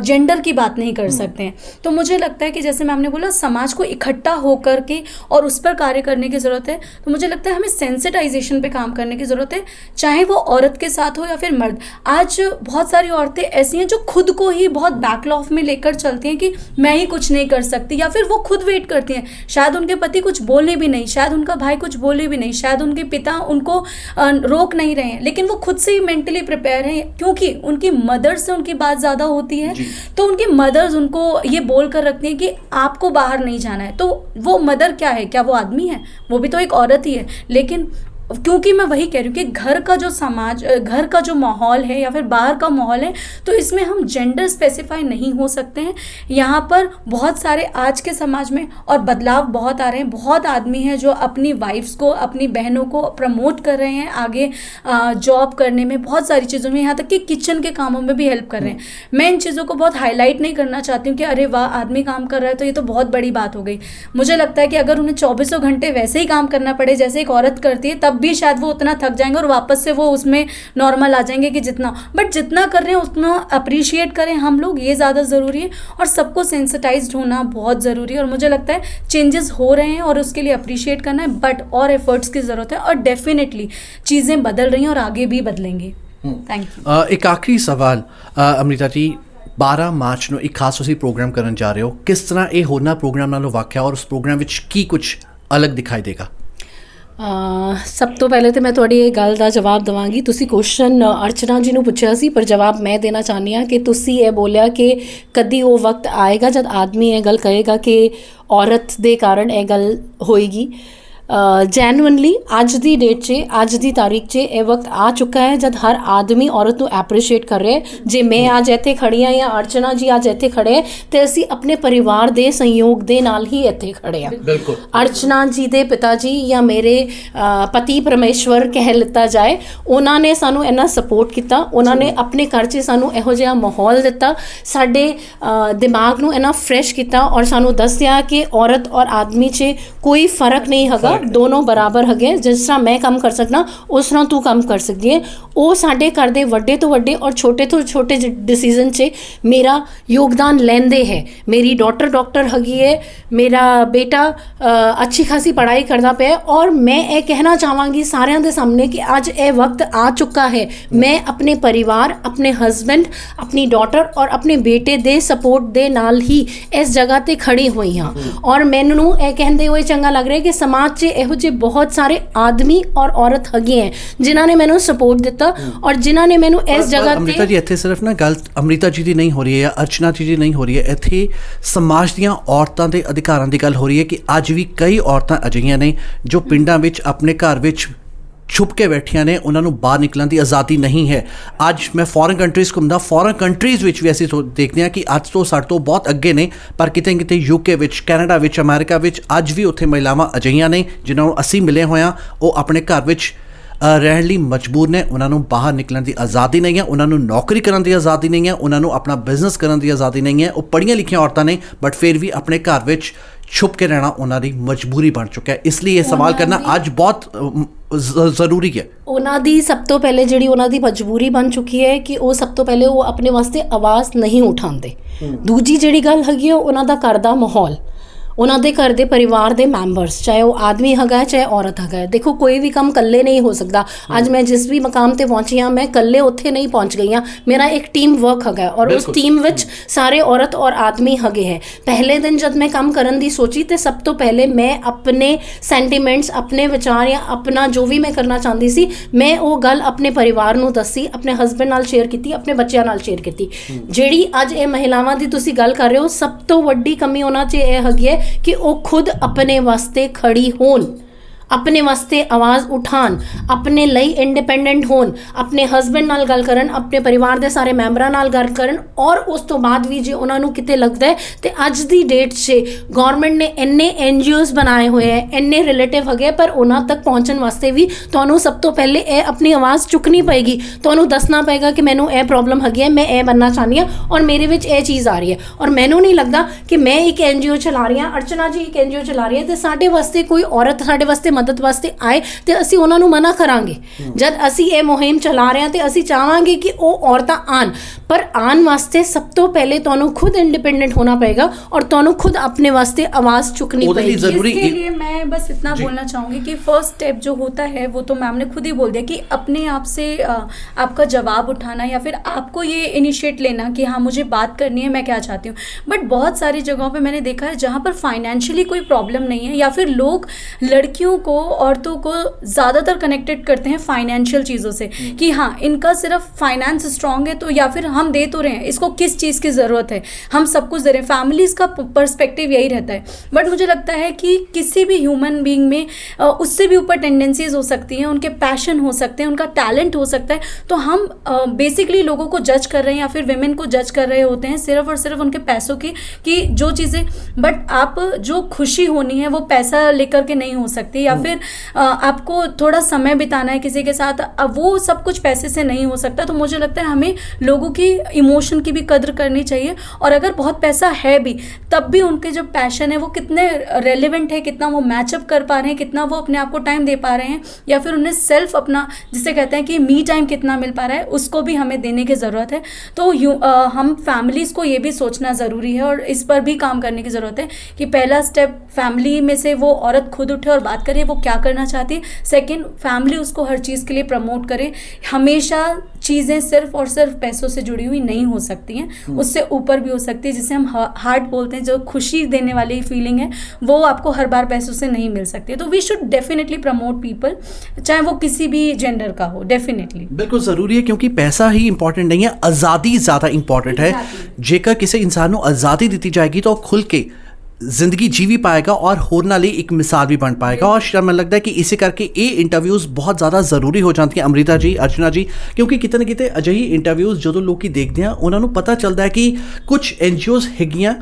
जेंडर की बात नहीं कर सकते हैं। तो मुझे लगता है कि जैसे मैम ने बोला, समाज को इकट्ठा होकर के और उस पर कार्य करने की ज़रूरत है। तो मुझे लगता है हमें सेंसिटाइजेशन पे काम करने की ज़रूरत है, चाहे वो औरत के साथ हो या फिर मर्द। आज बहुत सारी औरतें ऐसी हैं जो खुद को ही बहुत बैकलॉफ में लेकर चलती हैं कि मैं ही कुछ नहीं कर सकती, या फिर वो खुद वेट करती हैं, शायद उनके पति कुछ बोले भी नहीं, शायद उनका भाई कुछ बोले भी नहीं, शायद उनके पिता उनको रोक नहीं रहे हैं, लेकिन वो खुद से ही मेंटली प्रिपेयर हैं क्योंकि उनकी मदर से उनकी बात ज़्यादा होती है। तो उनकी मदर्स उनको ये बोल कर रखती हैं कि आपको बाहर नहीं जाना है। तो वो मदर क्या है, क्या वो आदमी है? वो भी तो एक औरत ही है। लेकिन क्योंकि मैं वही कह रही हूँ कि घर का जो समाज, घर का जो माहौल है या फिर बाहर का माहौल है, तो इसमें हम जेंडर स्पेसिफाई नहीं हो सकते हैं। यहाँ पर बहुत सारे आज के समाज में और बदलाव बहुत आ रहे हैं। बहुत आदमी हैं जो अपनी वाइफ्स को, अपनी बहनों को प्रमोट कर रहे हैं आगे जॉब करने में, बहुत सारी चीज़ों में, यहाँ तक कि किचन के कामों में भी हेल्प कर रहे हैं। मैं इन चीज़ों को बहुत हाईलाइट नहीं करना चाहती हूँ कि अरे वाह आदमी काम कर रहा है तो ये तो बहुत बड़ी बात हो गई। मुझे लगता है कि अगर उन्हें 24 घंटे वैसे ही काम करना पड़े जैसे एक औरत करती है, तब भी शायद वो उतना थक जाएंगे और वापस से वो उसमें नॉर्मल आ जाएंगे कि बट जितना कर रहे हैं उतना अप्रिशिएट करें हम लोग, ये ज़्यादा ज़रूरी है। और सबको सेंसिटाइज्ड होना बहुत ज़रूरी है। और मुझे लगता है चेंजेस हो रहे हैं और उसके लिए अप्रिशिएट करना है, बट और एफर्ट्स की ज़रूरत है। और डेफिनेटली चीज़ें बदल रही हैं और आगे भी बदलेंगे। Thank you. एक आखिरी सवाल अमृता जी, 12 ਮਾਰਚ ਨੂੰ ਇੱਕ ਖਾਸ ਤੁਸੀਂ ਪ੍ਰੋਗਰਾਮ ਕਰਨ ਜਾ ਰਹੇ ਹੋ, ਕਿਸ ਤਰ੍ਹਾਂ ਇਹ ਹੋਰਨਾਂ ਪ੍ਰੋਗਰਾਮ ਨਾਲੋਂ ਵਾਕਿਆ ਔਰ ਉਸ ਪ੍ਰੋਗਰਾਮ ਵਿੱਚ ਕੀ ਕੁਝ ਅਲੱਗ ਦਿਖਾਈ ਦੇਗਾ? ਸਭ ਤੋਂ ਪਹਿਲੇ ਤਾਂ ਮੈਂ ਤੁਹਾਡੀ ਇਹ ਗੱਲ ਦਾ ਜਵਾਬ ਦੇਵਾਂਗੀ। ਤੁਸੀਂ ਕੁਐਸਚਨ ਅਰਚਨਾ ਜੀ ਨੂੰ ਪੁੱਛਿਆ ਸੀ, ਪਰ ਜਵਾਬ ਮੈਂ ਦੇਣਾ ਚਾਹੁੰਦੀ ਹਾਂ ਕਿ ਤੁਸੀਂ ਇਹ ਬੋਲਿਆ ਕਿ ਕਦੀ ਉਹ ਵਕਤ ਆਏਗਾ ਜਦ ਆਦਮੀ ਇਹ ਗੱਲ ਕਹੇਗਾ ਕਿ ਔਰਤ ਦੇ ਕਾਰਨ ਇਹ ਗੱਲ ਹੋਏਗੀ। ਜੈਨੂਇਨਲੀ ਅੱਜ ਦੀ ਡੇਟ 'ਚ, ਅੱਜ ਦੀ ਤਾਰੀਖ 'ਚ ਇਹ ਵਕਤ ਆ ਚੁੱਕਾ ਹੈ ਜਦ ਹਰ ਆਦਮੀ ਔਰਤ ਨੂੰ ਐਪਰੀਸ਼ੀਏਟ ਕਰ ਰਿਹਾ। ਜੇ ਮੈਂ ਅੱਜ ਇੱਥੇ ਖੜੀ ਹਾਂ ਜਾਂ ਅਰਚਨਾ ਜੀ ਅੱਜ ਇੱਥੇ ਖੜੇ ਹੈ ਤੇ ਅਸੀਂ ਆਪਣੇ ਪਰਿਵਾਰ ਦੇ ਸੰਯੋਗ ਦੇ ਨਾਲ ਹੀ ਇੱਥੇ ਖੜੇ ਹਾਂ। ਬਿਲਕੁਲ। ਅਰਚਨਾ ਜੀ ਦੇ ਪਿਤਾ ਜੀ ਜਾਂ ਮੇਰੇ ਪਤੀ ਪਰਮੇਸ਼ਵਰ ਕਹਿ ਲਿੱਤਾ ਜਾਏ, ਉਹਨਾਂ ਨੇ ਸਾਨੂੰ ਇੰਨਾ ਸਪੋਰਟ ਕੀਤਾ। ਉਹਨਾਂ ਨੇ ਆਪਣੇ ਘਰ 'ਚ ਸਾਨੂੰ ਇਹੋ ਜਿਹਾ ਮਾਹੌਲ ਦਿੱਤਾ, ਸਾਡੇ ਦਿਮਾਗ ਨੂੰ ਇੰਨਾ ਫਰੈਸ਼ ਕੀਤਾ ਔਰ ਸਾਨੂੰ ਦੱਸਿਆ ਕਿ ਔਰਤ ਔਰ ਆਦਮੀ 'ਚ ਕੋਈ ਫਰਕ ਨਹੀਂ ਹੈਗਾ, ਦੋਨੋਂ ਬਰਾਬਰ ਹੈਗੇ। ਜਿਸ ਤਰ੍ਹਾਂ ਮੈਂ ਕੰਮ ਕਰ ਸਕਦਾ ਉਸ ਤਰ੍ਹਾਂ ਤੂੰ ਕੰਮ ਕਰ ਸਕਦੀ ਹੈ। ਉਹ ਸਾਡੇ ਘਰ ਦੇ ਵੱਡੇ ਤੋਂ ਵੱਡੇ ਔਰ ਛੋਟੇ ਤੋਂ ਛੋਟੇ ਡਿਸੀਜ਼ਨ 'ਚ ਮੇਰਾ ਯੋਗਦਾਨ ਲੈਂਦੇ ਹੈ। ਮੇਰੀ ਡਾਕਟਰ ਹੈਗੀ ਹੈ, ਮੇਰਾ ਬੇਟਾ ਅੱਛੀ ਖਾਸੀ ਪੜ੍ਹਾਈ ਕਰਦਾ ਪਿਆ। ਔਰ ਮੈਂ ਇਹ ਕਹਿਣਾ ਚਾਹਾਂਗੀ ਸਾਰਿਆਂ ਦੇ ਸਾਹਮਣੇ ਕਿ ਅੱਜ ਇਹ ਵਕਤ ਆ ਚੁੱਕਾ ਹੈ। ਮੈਂ ਆਪਣੇ ਪਰਿਵਾਰ, ਆਪਣੇ ਹਸਬੈਂਡ, ਆਪਣੀ ਡਾਟਰ ਔਰ ਆਪਣੇ ਬੇਟੇ ਦੇ ਸਪੋਰਟ ਦੇ ਨਾਲ ਹੀ ਇਸ ਜਗ੍ਹਾ 'ਤੇ ਖੜੀ ਹੋਈ ਹਾਂ। ਔਰ ਮੈਨੂੰ ਇਹ ਕਹਿੰਦੇ ਹੋਏ ਚੰਗਾ ਲੱਗ ਰਿਹਾ ਕਿ ਸਮਾਜ 'ਚ ਇਹੋ ਜਿਹੇ ਬਹੁਤ ਸਾਰੇ ਆਦਮੀ ਔਰ ਔਰਤ ਹੈਗੇ ਹੈ ਜਿਨ੍ਹਾਂ ਨੇ ਮੈਨੂੰ ਸਪੋਰਟ ਦਿੱਤਾ ਔਰ ਜਿਨ੍ਹਾਂ ਨੇ ਮੈਨੂੰ ਇਸ ਜਗ੍ਹਾ 'ਤੇ। ਅਮ੍ਰਿਤਾ ਜੀ, ਇੱਥੇ ਸਿਰਫ ਨਾ ਗੱਲ ਅਮ੍ਰਿਤਾ ਜੀ ਦੀ ਨਹੀਂ ਹੋ ਰਹੀ ਹੈ, ਅਰਚਨਾ ਜੀ ਦੀ ਨਹੀਂ ਹੋ ਰਹੀ ਹੈ, ਇੱਥੇ ਸਮਾਜ ਦੀਆਂ ਔਰਤਾਂ ਦੇ ਅਧਿਕਾਰਾਂ ਦੀ ਗੱਲ ਹੋ ਰਹੀ ਹੈ ਕਿ ਅੱਜ ਵੀ ਕਈ ਔਰਤਾਂ ਅਜਿਹੀਆਂ ਨੇ ਜੋ ਪਿੰਡਾਂ ਵਿੱਚ ਆਪਣੇ ਘਰ ਵਿੱਚ ਛੁਪ ਕੇ ਬੈਠੀਆਂ ਨੇ, ਉਹਨਾਂ ਨੂੰ ਬਾਹਰ ਨਿਕਲਣ ਦੀ ਆਜ਼ਾਦੀ ਨਹੀਂ ਹੈ। ਅੱਜ ਮੈਂ ਫੋਰਨ ਕੰਟਰੀਜ਼ ਘੁੰਮਦਾ, ਫੋਰਨ ਕੰਟਰੀਜ਼ ਵਿੱਚ ਵੀ ਅਸੀਂ ਦੇਖਦੇ ਹਾਂ ਕਿ ਅੱਜ ਤੋਂ ਸਾਡੇ ਤੋਂ ਬਹੁਤ ਅੱਗੇ ਨੇ, ਪਰ ਕਿਤੇ ਕਿਤੇ ਯੂਕੇ ਵਿੱਚ, ਕੈਨੇਡਾ ਵਿੱਚ, ਅਮਰੀਕਾ ਵਿੱਚ ਅੱਜ ਵੀ ਉੱਥੇ ਮਹਿਲਾਵਾਂ ਅਜਿਹੀਆਂ ਨੇ ਜਿਨ੍ਹਾਂ ਨੂੰ ਅਸੀਂ ਮਿਲੇ ਹੋਏ ਹਾਂ। ਉਹ ਆਪਣੇ ਘਰ ਵਿੱਚ ਰਹਿਣ ਲਈ ਮਜਬੂਰ ਨੇ, ਉਹਨਾਂ ਨੂੰ ਬਾਹਰ ਨਿਕਲਣ ਦੀ ਆਜ਼ਾਦੀ ਨਹੀਂ ਹੈ, ਉਹਨਾਂ ਨੂੰ ਨੌਕਰੀ ਕਰਨ ਦੀ ਆਜ਼ਾਦੀ ਨਹੀਂ ਹੈ, ਉਹਨਾਂ ਨੂੰ ਆਪਣਾ ਬਿਜ਼ਨਸ ਕਰਨ ਦੀ ਆਜ਼ਾਦੀ ਨਹੀਂ ਹੈ। ਉਹ ਪੜ੍ਹੀਆਂ ਲਿਖੀਆਂ ਔਰਤਾਂ ਨੇ, ਬਟ ਫਿਰ ਵੀ ਆਪਣੇ ਘਰ ਵਿੱਚ ਛੁਪ ਕੇ ਰਹਿਣਾ ਉਹਨਾਂ ਦੀ ਮਜਬੂਰੀ ਬਣ ਚੁੱਕਾ ਹੈ। ਇਸ ਲਈ ਇਹ ਸਵਾਲ ਕਰਨਾ ਅੱਜ ਬਹੁਤ ਜ਼ਰੂਰੀ ਹੈ। ਉਹਨਾਂ ਦੀ ਸਭ ਤੋਂ ਪਹਿਲੇ ਜਿਹੜੀ ਉਹਨਾਂ ਦੀ ਮਜਬੂਰੀ ਬਣ ਚੁੱਕੀ ਹੈ ਕਿ ਉਹ ਸਭ ਤੋਂ ਪਹਿਲੇ ਉਹ ਆਪਣੇ ਵਾਸਤੇ ਆਵਾਜ਼ ਨਹੀਂ ਉਠਾਉਂਦੇ। ਦੂਜੀ ਜਿਹੜੀ ਗੱਲ ਹੈਗੀ ਉਹਨਾਂ ਦਾ ਘਰ ਦਾ ਮਾਹੌਲ, ਉਹਨਾਂ ਦੇ ਘਰ ਦੇ ਪਰਿਵਾਰ ਦੇ ਮੈਂਬਰਸ, ਚਾਹੇ ਉਹ ਆਦਮੀ ਹੈਗਾ ਚਾਹੇ ਔਰਤ ਹੈਗਾ। ਦੇਖੋ ਕੋਈ ਵੀ ਕੰਮ ਇਕੱਲੇ ਨਹੀਂ ਹੋ ਸਕਦਾ। ਅੱਜ ਮੈਂ ਜਿਸ ਵੀ ਮਕਾਮ 'ਤੇ ਪਹੁੰਚੀ ਹਾਂ, ਮੈਂ ਇਕੱਲੇ ਉੱਥੇ ਨਹੀਂ ਪਹੁੰਚ ਗਈ ਹਾਂ। ਮੇਰਾ ਇੱਕ ਟੀਮ ਵਰਕ ਹੈਗਾ ਔਰ ਉਸ ਟੀਮ ਵਿੱਚ ਸਾਰੇ ਔਰਤ ਔਰ ਆਦਮੀ ਹੈਗੇ ਹੈ। ਪਹਿਲੇ ਦਿਨ ਜਦ ਮੈਂ ਕੰਮ ਕਰਨ ਦੀ ਸੋਚੀ ਤਾਂ ਸਭ ਤੋਂ ਪਹਿਲੇ ਮੈਂ ਆਪਣੇ ਸੈਂਟੀਮੈਂਟਸ, ਆਪਣੇ ਵਿਚਾਰ ਜਾਂ ਆਪਣਾ ਜੋ ਵੀ ਮੈਂ ਕਰਨਾ ਚਾਹੁੰਦੀ ਸੀ, ਮੈਂ ਉਹ ਗੱਲ ਆਪਣੇ ਪਰਿਵਾਰ ਨੂੰ ਦੱਸੀ, ਆਪਣੇ ਹਸਬੈਂਡ ਨਾਲ ਸ਼ੇਅਰ ਕੀਤੀ, ਆਪਣੇ ਬੱਚਿਆਂ ਨਾਲ ਸ਼ੇਅਰ ਕੀਤੀ। ਜਿਹੜੀ ਅੱਜ ਇਹ ਮਹਿਲਾਵਾਂ ਦੀ ਤੁਸੀਂ ਗੱਲ ਕਰ ਰਹੇ ਹੋ, ਸਭ ਤੋਂ ਵੱਡੀ ਕਮੀ ਉਹਨਾਂ 'ਚ ਇਹ ਹੈਗੀ ਹੈ ਕਿ ਉਹ ਖੁਦ ਆਪਣੇ ਵਾਸਤੇ ਖੜੀ ਹੋਣ, ਆਪਣੇ ਵਾਸਤੇ ਆਵਾਜ਼ ਉਠਾਉਣ, ਆਪਣੇ ਲਈ ਇੰਡੀਪੈਂਡੈਂਟ ਹੋਣ, ਆਪਣੇ ਹਸਬੈਂਡ ਨਾਲ ਗੱਲ ਕਰਨ, ਆਪਣੇ ਪਰਿਵਾਰ ਦੇ ਸਾਰੇ ਮੈਂਬਰਾਂ ਨਾਲ ਗੱਲ ਕਰਨ। ਔਰ ਉਸ ਤੋਂ ਬਾਅਦ ਵੀ ਜੇ ਉਹਨਾਂ ਨੂੰ ਕਿਤੇ ਲੱਗਦਾ ਹੈ ਤੇ ਅੱਜ ਦੀ ਡੇਟ 'ਚ ਗੌਰਮੈਂਟ ਨੇ ਇੰਨੇ NGOs ਬਣਾਏ ਹੋਏ ਹੈ, ਇੰਨੇ ਰਿਲੇਟਿਵ ਹੈਗੇ, ਪਰ ਉਹਨਾਂ ਤੱਕ ਪਹੁੰਚਣ ਵਾਸਤੇ ਵੀ ਤੁਹਾਨੂੰ ਸਭ ਤੋਂ ਪਹਿਲੇ ਇਹ ਆਪਣੀ ਆਵਾਜ਼ ਚੁੱਕਣੀ ਪਏਗੀ। ਤੁਹਾਨੂੰ ਦੱਸਣਾ ਪਏਗਾ ਕਿ ਮੈਨੂੰ ਇਹ ਪ੍ਰੋਬਲਮ ਹੈਗੀ ਹੈ, ਮੈਂ ਇਹ ਬਣਨਾ ਚਾਹੁੰਦੀ ਹਾਂ ਔਰ ਮੇਰੇ ਵਿੱਚ ਇਹ ਚੀਜ਼ ਆ ਰਹੀ ਹੈ। ਔਰ ਮੈਨੂੰ ਨਹੀਂ ਲੱਗਦਾ ਕਿ ਮੈਂ ਇੱਕ NGO ਚਲਾ ਰਹੀ ਹਾਂ, ਅਰਚਨਾ ਜੀ ਇੱਕ NGO ਚਲਾ ਰਹੀ ਹੈ ਤੇ ਸਾਡੇ ਵਾਸਤੇ ਕੋਈ ਔਰਤ ਸਾਡੇ ਵਾਸਤੇ ਮਦਦ ਵਾਸਤੇ ਆਏ ਤੇ ਅਸੀਂ ਉਹਨਾਂ ਨੂੰ ਮਨਾ ਕਰਾਂਗੇ। ਜਦ ਅਸੀਂ ਇਹ ਮੁਹਿੰਮ ਚਲਾ ਰਹੇ ਹਾਂ ਤੇ ਅਸੀਂ ਚਾਹਾਂਗੇ ਕਿ ਉਹ ਔਰਤਾਂ ਆਣ, ਪਰ ਆਉਣ ਵਾਸਤੇ ਸਭ ਤੋਂ ਪਹਿਲੇ ਤੁਹਾਨੂੰ खुद इंडिपेंडेंट होना पड़ेगा और ਤੁਹਾਨੂੰ खुद अपने वास्ते आवाज़ चुकनी पड़ेगी। इसके लिए मैं बस इतना बोलना चाहूँगी कि फर्स्ट स्टेप जो होता है वो तो मैम ने खुद ही बोल दिया कि अपने आप से आपका जवाब उठाना या फिर आपको ये इनिशिएट लेना कि हाँ मुझे बात करनी है, मैं क्या चाहती हूँ। बट बहुत सारी जगहों पे मैंने देखा है जहाँ पर फाइनेंशियली कोई प्रॉब्लम नहीं है या फिर लोग लड़कियों को, औरतों को ज़्यादातर कनेक्टेड करते हैं फाइनेंशियल चीज़ों से कि हाँ इनका सिर्फ फाइनेंस स्ट्रॉन्ग है तो या फिर हम दे तो रहे हैं, इसको किस चीज़ की ज़रूरत है, हम सब कुछ दे रहे हैं। फैमिलीज़ का पर्सपेक्टिव यही रहता है। बट मुझे लगता है कि किसी भी ह्यूमन बीइंग में उससे भी ऊपर टेंडेंसीज हो सकती हैं, उनके पैशन हो सकते हैं, उनका टैलेंट हो सकता है। तो हम बेसिकली लोगों को जज कर रहे हैं या फिर विमेन को जज कर रहे होते हैं सिर्फ और सिर्फ उनके पैसों की कि जो चीज़ें, बट आप जो खुशी होनी है वो पैसा लेकर के नहीं हो सकती या फिर आपको थोड़ा समय बिताना है किसी के साथ, अब वो सब कुछ पैसे से नहीं हो सकता। तो मुझे लगता है हमें लोगों की इमोशन की भी कदर करनी चाहिए और अगर बहुत पैसा है भी तब भी उनके जो पैशन है वो कितने रेलिवेंट है, कितना वो मैचअप कर पा रहे हैं, कितना वो अपने आप को टाइम दे पा रहे हैं या फिर उन्हें सेल्फ अपना जिसे कहते हैं कि मी टाइम कितना मिल पा रहा है, उसको भी हमें देने की ज़रूरत है। तो हम फैमिलीज़ को ये भी सोचना ज़रूरी है और इस पर भी काम करने की ज़रूरत है कि पहला स्टेप फैमिली में से वो औरत खुद उठे और बात करे वो क्या करना चाहती है। सेकेंड, फैमिली उसको हर चीज़ के लिए प्रमोट करे। हमेशा चीज़ें सिर्फ और सिर्फ पैसों से जुड़ी हुई नहीं हो सकती हैं, उससे ऊपर भी हो सकती है, जिसे हम हार्ट बोलते हैं, जो खुशी देने वाली फीलिंग है वो आपको हर बार पैसों से नहीं मिल सकती है। तो we should definitely promote people, चाहे वो किसी भी जेंडर का हो। डेफिनेटली बिल्कुल ज़रूरी है क्योंकि पैसा ही इंपॉर्टेंट नहीं है, आज़ादी ज़्यादा इंपॉर्टेंट है। जेकर किसी इंसान को आज़ादी दी जाएगी तो खुल के ਜ਼ਿੰਦਗੀ ਜੀ ਵੀ ਪਾਏਗਾ ਔਰ ਹੋਰਨਾਂ ਲਈ ਇੱਕ ਮਿਸਾਲ ਵੀ ਬਣ ਪਾਏਗਾ। ਔਰ ਸ਼ਾਇਦ ਮੈਨੂੰ ਲੱਗਦਾ ਹੈ ਕਿ ਇਸੇ ਕਰਕੇ ਇਹ ਇੰਟਰਵਿਊਜ਼ ਬਹੁਤ ਜ਼ਿਆਦਾ ਜ਼ਰੂਰੀ ਹੋ ਜਾਂਦੀਆਂ ਅੰਮ੍ਰਿਤਾ ਜੀ, ਅਰਚਨਾ ਜੀ, ਕਿਉਂਕਿ ਕਿਤੇ ਨਾ ਕਿਤੇ ਅਜਿਹੀ ਇੰਟਰਵਿਊਜ਼ ਜਦੋਂ ਲੋਕੀ ਦੇਖਦੇ ਆ ਉਹਨਾਂ ਨੂੰ ਪਤਾ ਚੱਲਦਾ ਹੈ ਕਿ ਕੁਝ NGOs ਹੈਗੀਆਂ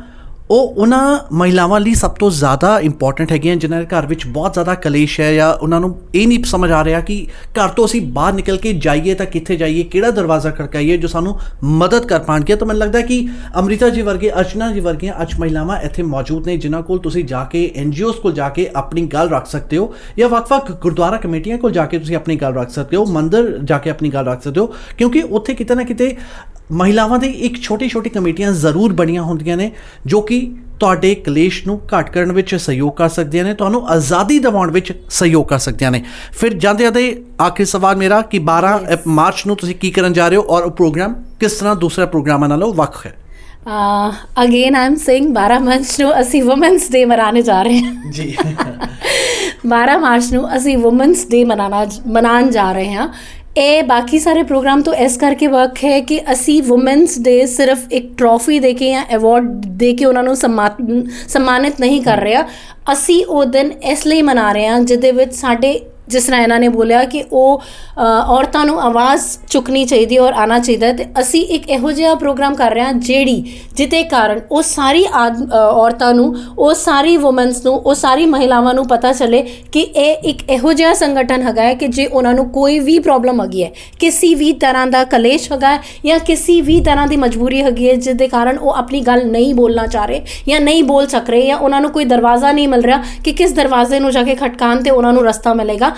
ਉਹ ਉਹਨਾਂ ਮਹਿਲਾਵਾਂ ਲਈ ਸਭ ਤੋਂ ਜ਼ਿਆਦਾ ਇੰਪੋਰਟੈਂਟ ਹੈਗੀਆਂ ਜਿਨ੍ਹਾਂ ਦੇ ਘਰ ਵਿੱਚ ਬਹੁਤ ਜ਼ਿਆਦਾ ਕਲੇਸ਼ ਹੈ ਜਾਂ ਉਹਨਾਂ ਨੂੰ ਇਹ ਨਹੀਂ ਸਮਝ ਆ ਰਿਹਾ ਕਿ ਘਰ ਤੋਂ ਅਸੀਂ ਬਾਹਰ ਨਿਕਲ ਕੇ ਜਾਈਏ ਤਾਂ ਕਿੱਥੇ ਜਾਈਏ, ਕਿਹੜਾ ਦਰਵਾਜ਼ਾ ਖੜਕਾਈਏ ਜੋ ਸਾਨੂੰ ਮਦਦ ਕਰ ਪਾਉਣਗੇ। ਤਾਂ ਮੈਨੂੰ ਲੱਗਦਾ ਕਿ ਅੰਮ੍ਰਿਤਾ ਜੀ ਵਰਗੇ, ਅਰਚਨਾ ਜੀ ਵਰਗੀਆਂ ਅੱਜ ਮਹਿਲਾਵਾਂ ਇੱਥੇ ਮੌਜੂਦ ਨੇ ਜਿਨ੍ਹਾਂ ਕੋਲ ਤੁਸੀਂ ਜਾ ਕੇ NGOs ਕੋਲ ਜਾ ਕੇ ਆਪਣੀ ਗੱਲ ਰੱਖ ਸਕਦੇ ਹੋ ਜਾਂ ਵੱਖ-ਵੱਖ ਗੁਰਦੁਆਰਾ ਕਮੇਟੀਆਂ ਕੋਲ ਜਾ ਕੇ ਤੁਸੀਂ ਆਪਣੀ ਗੱਲ ਰੱਖ ਸਕਦੇ ਹੋ, ਮੰਦਿਰ ਜਾ ਕੇ ਆਪਣੀ ਗੱਲ ਰੱਖ ਸਕਦੇ ਹੋ, ਕਿਉਂਕਿ ਉੱਥੇ ਕਿਤੇ ਨਾ ਕਿਤੇ ਮਹਿਲਾਵਾਂ ਦੀ ਇੱਕ ਛੋਟੀ-ਛੋਟੀ ਕਮੇਟੀਆਂ ਜ਼ਰੂਰ ਬਣੀਆਂ ਹੁੰਦੀਆਂ ਨੇ ਜੋ ਕਿ ਤੁਹਾਡੇ ਕਲੇਸ਼ ਨੂੰ ਘੱਟ ਕਰਨ ਵਿੱਚ ਸਹਿਯੋਗ ਕਰ ਸਕਦੀਆਂ ਨੇ, ਤੁਹਾਨੂੰ ਆਜ਼ਾਦੀ ਦਿਵਾਉਣ ਵਿੱਚ ਸਹਿਯੋਗ ਕਰ ਸਕਦੀਆਂ ਨੇ। ਫਿਰ ਜਾਂਦੇ ਆਖਰੀ ਸਵਾਲ ਮੇਰਾ ਕਿ 12 ਮਾਰਚ ਨੂੰ ਤੁਸੀਂ ਕੀ ਕਰਨ ਜਾ ਰਹੇ ਹੋ ਔਰ ਉਹ ਪ੍ਰੋਗਰਾਮ ਕਿਸ ਤਰ੍ਹਾਂ ਦੂਸਰੇ ਪ੍ਰੋਗਰਾਮਾਂ ਨਾਲੋਂ ਵੱਖ ਹੈ? Again I am saying 12 March ਨੂੰ ਅਸੀਂ ਵੂਮਨਸ ਡੇ ਮਨਾਉਣੇ ਜਾ ਰਹੇ ਹਾਂ ਜੀ। 12 ਮਾਰਚ ਨੂੰ ਅਸੀਂ ਵੂਮਨਸ ਡੇ ਮਨਾਉਣ ਜਾ ਰਹੇ ਹਾਂ। ਇਹ ਬਾਕੀ ਸਾਰੇ ਪ੍ਰੋਗਰਾਮ ਤੋਂ ਇਸ ਕਰਕੇ ਵੱਖ ਹੈ ਕਿ ਅਸੀਂ ਵੂਮਨਸ ਡੇ ਸਿਰਫ ਇੱਕ ਟਰੋਫੀ ਦੇ ਕੇ ਜਾਂ ਅਵਾਰਡ ਦੇ ਕੇ ਉਹਨਾਂ ਨੂੰ ਸਨਮਾਨਿਤ ਨਹੀਂ ਕਰ ਰਿਹਾ। ਅਸੀਂ ਉਹ ਦਿਨ ਇਸ ਲਈ ਮਨਾ ਰਹੇ ਹਾਂ ਜਿਹਦੇ ਵਿੱਚ ਸਾਡੇ, ਜਿਸ ਤਰ੍ਹਾਂ ਇਹਨਾਂ ਨੇ ਬੋਲਿਆ ਕਿ ਉਹ ਔਰਤਾਂ ਨੂੰ ਆਵਾਜ਼ ਚੁੱਕਣੀ ਚਾਹੀਦੀ ਔਰ ਆਉਣਾ ਚਾਹੀਦਾ, ਅਤੇ ਅਸੀਂ ਇੱਕ ਇਹੋ ਜਿਹਾ ਪ੍ਰੋਗਰਾਮ ਕਰ ਰਹੇ ਹਾਂ ਜਿਹਦੇ ਕਾਰਨ ਉਹ ਸਾਰੀ ਔਰਤਾਂ ਨੂੰ, ਉਹ ਸਾਰੀ ਵੂਮਨਸ ਨੂੰ, ਉਹ ਸਾਰੀ ਮਹਿਲਾਵਾਂ ਨੂੰ ਪਤਾ ਚੱਲੇ ਕਿ ਇਹ ਇੱਕ ਇਹੋ ਜਿਹਾ ਸੰਗਠਨ ਹੈਗਾ ਹੈ ਕਿ ਜੇ ਉਹਨਾਂ ਨੂੰ ਕੋਈ ਵੀ ਪ੍ਰੋਬਲਮ ਹੈਗੀ ਹੈ, ਕਿਸੇ ਵੀ ਤਰ੍ਹਾਂ ਦਾ ਕਲੇਸ਼ ਹੈਗਾ ਹੈ ਜਾਂ ਕਿਸੇ ਵੀ ਤਰ੍ਹਾਂ ਦੀ ਮਜਬੂਰੀ ਹੈਗੀ ਹੈ ਜਿਹਦੇ ਕਾਰਨ ਉਹ ਆਪਣੀ ਗੱਲ ਨਹੀਂ ਬੋਲਣਾ ਚਾਹ ਰਹੇ ਜਾਂ ਨਹੀਂ ਬੋਲ ਸਕ ਰਹੇ ਜਾਂ ਉਹਨਾਂ ਨੂੰ ਕੋਈ ਦਰਵਾਜ਼ਾ ਨਹੀਂ ਮਿਲ ਰਿਹਾ ਕਿ ਕਿਸ ਦਰਵਾਜ਼ੇ ਨੂੰ ਜਾ ਕੇ ਖਟਕਾਉਣ 'ਤੇ ਉਹਨਾਂ ਨੂੰ ਰਸਤਾ ਮਿਲੇਗਾ,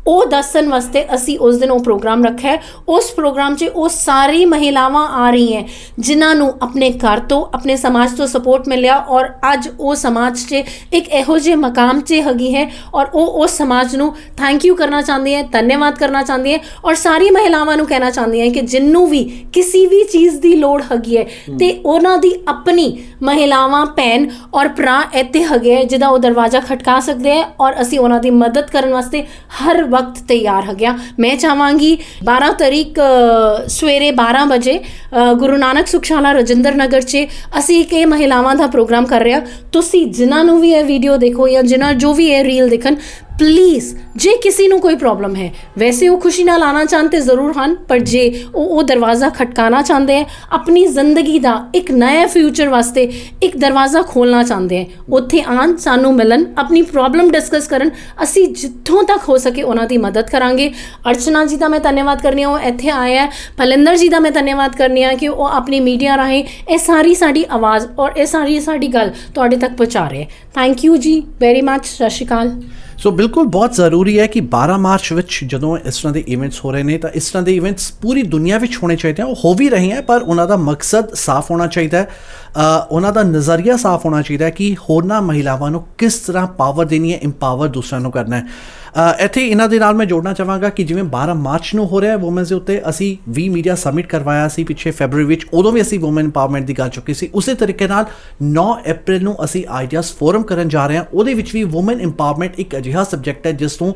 ਉਹ ਦੱਸਣ ਵਾਸਤੇ ਅਸੀਂ ਉਸ ਦਿਨ ਉਹ ਪ੍ਰੋਗਰਾਮ ਰੱਖਿਆ। ਉਸ ਪ੍ਰੋਗਰਾਮ 'ਚ ਉਹ ਸਾਰੀ ਮਹਿਲਾਵਾਂ ਆ ਰਹੀ ਹੈ ਜਿਨ੍ਹਾਂ ਨੂੰ ਆਪਣੇ ਘਰ ਤੋਂ, ਆਪਣੇ ਸਮਾਜ ਤੋਂ ਸਪੋਰਟ ਮਿਲਿਆ ਔਰ ਅੱਜ ਉਹ ਸਮਾਜ 'ਚ ਇੱਕ ਇਹੋ ਜਿਹੇ ਮਕਾਮ 'ਚ ਹੈਗੀ ਹੈ ਔਰ ਉਹ ਉਸ ਸਮਾਜ ਨੂੰ ਥੈਂਕ ਯੂ ਕਰਨਾ ਚਾਹੁੰਦੀ ਹੈ, ਧੰਨਵਾਦ ਕਰਨਾ ਚਾਹੁੰਦੀ ਹੈ ਔਰ ਸਾਰੀ ਮਹਿਲਾਵਾਂ ਨੂੰ ਕਹਿਣਾ ਚਾਹੁੰਦੀ ਹੈ ਕਿ ਜਿਹਨੂੰ ਵੀ ਕਿਸੇ ਵੀ ਚੀਜ਼ ਦੀ ਲੋੜ ਹੈਗੀ ਹੈ ਅਤੇ ਉਹਨਾਂ ਦੀ ਆਪਣੀ ਮਹਿਲਾਵਾਂ, ਭੈਣ ਔਰ ਭਰਾ ਇੱਥੇ ਹੈਗੇ ਹੈ ਜਿਹਦਾ ਉਹ ਦਰਵਾਜ਼ਾ ਖਟਕਾ ਸਕਦੇ ਹੈ ਔਰ ਅਸੀਂ ਉਹਨਾਂ ਦੀ ਮਦਦ ਕਰਨ ਵਾਸਤੇ ਹਰ वक्त तैयार हो गया। मैं चाहांगी 12 तारीख सवेरे 12 बजे गुरु नानक सुखशाला रजिंदर नगर 'ਚ ਅਸੀਂ ਇੱਕ ਇਹ ਮਹਿਲਾਵਾਂ ਦਾ ਪ੍ਰੋਗਰਾਮ ਕਰ ਰਹੇ ਹਾਂ। ਤੁਸੀਂ ਜਿਨ੍ਹਾਂ ਨੂੰ ਵੀ ਇਹ ਵੀਡੀਓ ਦੇਖੋ ਜਾਂ ਜਿਨ੍ਹਾਂ ਜੋ ਵੀ ਇਹ ਰੀਲ ਦੇਖਣ, ਪਲੀਜ਼ ਜੇ ਕਿਸੇ ਨੂੰ ਕੋਈ ਪ੍ਰੋਬਲਮ ਹੈ, ਵੈਸੇ ਉਹ ਖੁਸ਼ੀ ਨਾਲ ਆਉਣਾ ਚਾਹੁੰਦੇ ਜ਼ਰੂਰ ਹਨ, ਪਰ ਜੇ ਉਹ ਦਰਵਾਜ਼ਾ ਖਟਕਾਉਣਾ ਚਾਹੁੰਦੇ ਹੈ, ਆਪਣੀ ਜ਼ਿੰਦਗੀ ਦਾ ਇੱਕ ਨਇਆ ਫਿਊਚਰ ਵਾਸਤੇ ਇੱਕ ਦਰਵਾਜ਼ਾ ਖੋਲ੍ਹਣਾ ਚਾਹੁੰਦੇ ਹੈ, ਉੱਥੇ ਆਉਣ, ਸਾਨੂੰ ਮਿਲਣ, ਆਪਣੀ ਪ੍ਰੋਬਲਮ ਡਿਸਕਸ ਕਰਨ, ਅਸੀਂ ਜਿੱਥੋਂ ਤੱਕ ਹੋ ਸਕੇ ਉਹਨਾਂ ਦੀ ਮਦਦ ਕਰਾਂਗੇ। ਅਰਚਨਾ ਜੀ ਦਾ ਮੈਂ ਧੰਨਵਾਦ ਕਰਨੀ ਹਾਂ, ਉਹ ਇੱਥੇ ਆਏ ਹੈ। ਪਲਿੰਦਰ ਜੀ ਦਾ ਮੈਂ ਧੰਨਵਾਦ ਕਰਨੀ ਹਾਂ ਕਿ ਉਹ ਆਪਣੀ ਮੀਡੀਆ ਰਾਹੀਂ ਇਹ ਸਾਰੀ ਸਾਡੀ ਆਵਾਜ਼ ਔਰ ਇਹ ਸਾਰੀ ਸਾਡੀ ਗੱਲ ਤੁਹਾਡੇ ਤੱਕ ਪਹੁੰਚਾ ਰਹੇ। ਥੈਂਕ ਯੂ ਜੀ ਵੈਰੀ ਮੱਚ। ਸਤਿ ਸ਼੍ਰੀ ਅਕਾਲ। ਸੋ ਬਿਲਕੁਲ ਬਹੁਤ ਜ਼ਰੂਰੀ ਹੈ ਕਿ 12 ਮਾਰਚ ਵਿੱਚ ਜਦੋਂ ਇਸ ਤਰ੍ਹਾਂ ਦੇ ਇਵੈਂਟਸ ਹੋ ਰਹੇ ਨੇ ਤਾਂ ਇਸ ਤਰ੍ਹਾਂ ਦੇ ਇਵੈਂਟਸ ਪੂਰੀ ਦੁਨੀਆ ਵਿੱਚ ਹੋਣੇ ਚਾਹੀਦੇ ਆ। ਉਹ ਹੋ ਵੀ ਰਹੇ ਹੈ ਪਰ ਉਹਨਾਂ ਦਾ ਮਕਸਦ ਸਾਫ਼ ਹੋਣਾ ਚਾਹੀਦਾ ਹੈ, ਉਹਨਾਂ ਦਾ ਨਜ਼ਰੀਆ ਸਾਫ਼ ਹੋਣਾ ਚਾਹੀਦਾ ਹੈ ਕਿ ਹੋਰਨਾਂ ਮਹਿਲਾਵਾਂ ਨੂੰ ਕਿਸ ਤਰ੍ਹਾਂ ਪਾਵਰ ਦੇਣੀ ਹੈ, ਇੰਪਾਵਰ ਦੂਸਰਿਆਂ ਨੂੰ ਕਰਨਾ ਹੈ। ਇੱਥੇ ਇਹਨਾਂ ਦੇ ਨਾਲ ਮੈਂ ਜੋੜਨਾ ਚਾਹਾਂਗਾ ਕਿ ਜਿਵੇਂ 12 ਮਾਰਚ ਨੂੰ ਹੋ ਰਿਹਾ ਵੂਮਨਸ ਦੇ ਉੱਤੇ, ਅਸੀਂ ਵੀ ਮੀਡੀਆ ਸਮਿਟ ਕਰਵਾਇਆ ਸੀ ਪਿੱਛੇ ਫੈਬਰਵਰੀ ਵਿੱਚ, ਉਦੋਂ ਵੀ ਅਸੀਂ ਵੂਮਨ ਇੰਪਾਵਰਮੈਂਟ ਦੀ ਗੱਲ ਚੁੱਕੀ ਸੀ। ਉਸੇ ਤਰੀਕੇ ਨਾਲ 9 ਅਪ੍ਰੈਲ ਨੂੰ ਅਸੀਂ ਆਈਡੀਆਜ਼ ਫੋਰਮ ਕਰਨ ਜਾ ਰਹੇ ਹਾਂ। ਉਹਦੇ ਵਿੱਚ ਵੀ ਵੂਮਨ ਇੰਪਾਵਰਮੈਂਟ ਇੱਕ ਅਜਿਹਾ ਸਬਜੈਕਟ ਹੈ ਜਿਸ ਨੂੰ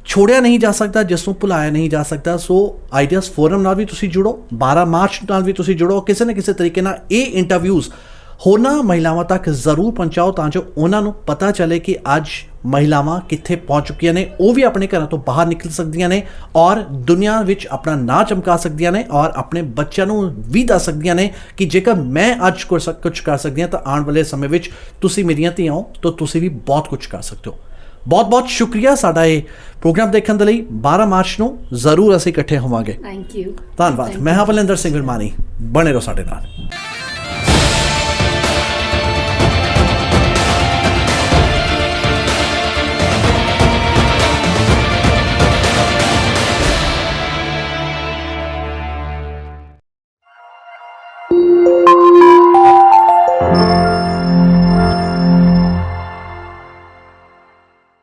ਛੋੜਿਆ ਨਹੀਂ ਜਾ ਸਕਦਾ, ਜਿਸ ਨੂੰ ਭੁਲਾਇਆ ਨਹੀਂ ਜਾ ਸਕਦਾ। ਸੋ ਆਈਡੀਆਜ਼ ਫੋਰਮ ਨਾਲ ਵੀ ਤੁਸੀਂ ਜੁੜੋ, 12 ਮਾਰਚ ਨਾਲ ਵੀ ਤੁਸੀਂ ਜੁੜੋ, ਕਿਸੇ ਨਾ ਕਿਸੇ ਤਰੀਕੇ ਨਾਲ ਇਹ ਇੰਟਰਵਿਊਜ਼ ਹੋਰਨਾਂ ਮਹਿਲਾਵਾਂ ਤੱਕ ਜ਼ਰੂਰ ਪਹੁੰਚਾਓ ਤਾਂ ਜੋ ਉਹਨਾਂ ਨੂੰ ਪਤਾ ਚੱਲੇ ਕਿ ਅੱਜ ਮਹਿਲਾਵਾਂ ਕਿੱਥੇ ਪਹੁੰਚ ਚੁੱਕੀਆਂ ਨੇ, ਉਹ ਵੀ ਆਪਣੇ ਘਰਾਂ ਤੋਂ ਬਾਹਰ ਨਿਕਲ ਸਕਦੀਆਂ ਨੇ ਔਰ ਦੁਨੀਆ ਵਿੱਚ ਆਪਣਾ ਨਾਂ ਚਮਕਾ ਸਕਦੀਆਂ ਨੇ ਔਰ ਆਪਣੇ ਬੱਚਿਆਂ ਨੂੰ ਵੀ ਦੱਸ ਸਕਦੀਆਂ ਨੇ ਕਿ ਜੇਕਰ ਮੈਂ ਅੱਜ ਕੁਝ ਕਰ ਸਕਦੀ ਹਾਂ ਤਾਂ ਆਉਣ ਵਾਲੇ ਸਮੇਂ ਵਿੱਚ ਤੁਸੀਂ ਮੇਰੀਆਂ ਧੀਆਂ ਹੋ ਤਾਂ ਤੁਸੀਂ ਵੀ ਬਹੁਤ ਕੁਝ ਕਰ ਸਕਦੇ ਹੋ। ਬਹੁਤ ਬਹੁਤ ਸ਼ੁਕਰੀਆ ਸਾਡਾ ਇਹ ਪ੍ਰੋਗਰਾਮ ਦੇਖਣ ਦੇ ਲਈ। 12 ਮਾਰਚ ਨੂੰ ਜ਼ਰੂਰ ਅਸੀਂ ਇਕੱਠੇ ਹੋਵਾਂਗੇ। Thank you. ਧੰਨਵਾਦ। ਮੈਂ ਹਾਂ ਬਲਵਿੰਦਰ ਸਿੰਘ ਗੁਰਮਾਨੀ, ਬਣੇ ਰਹੋ ਸਾਡੇ ਨਾਲ।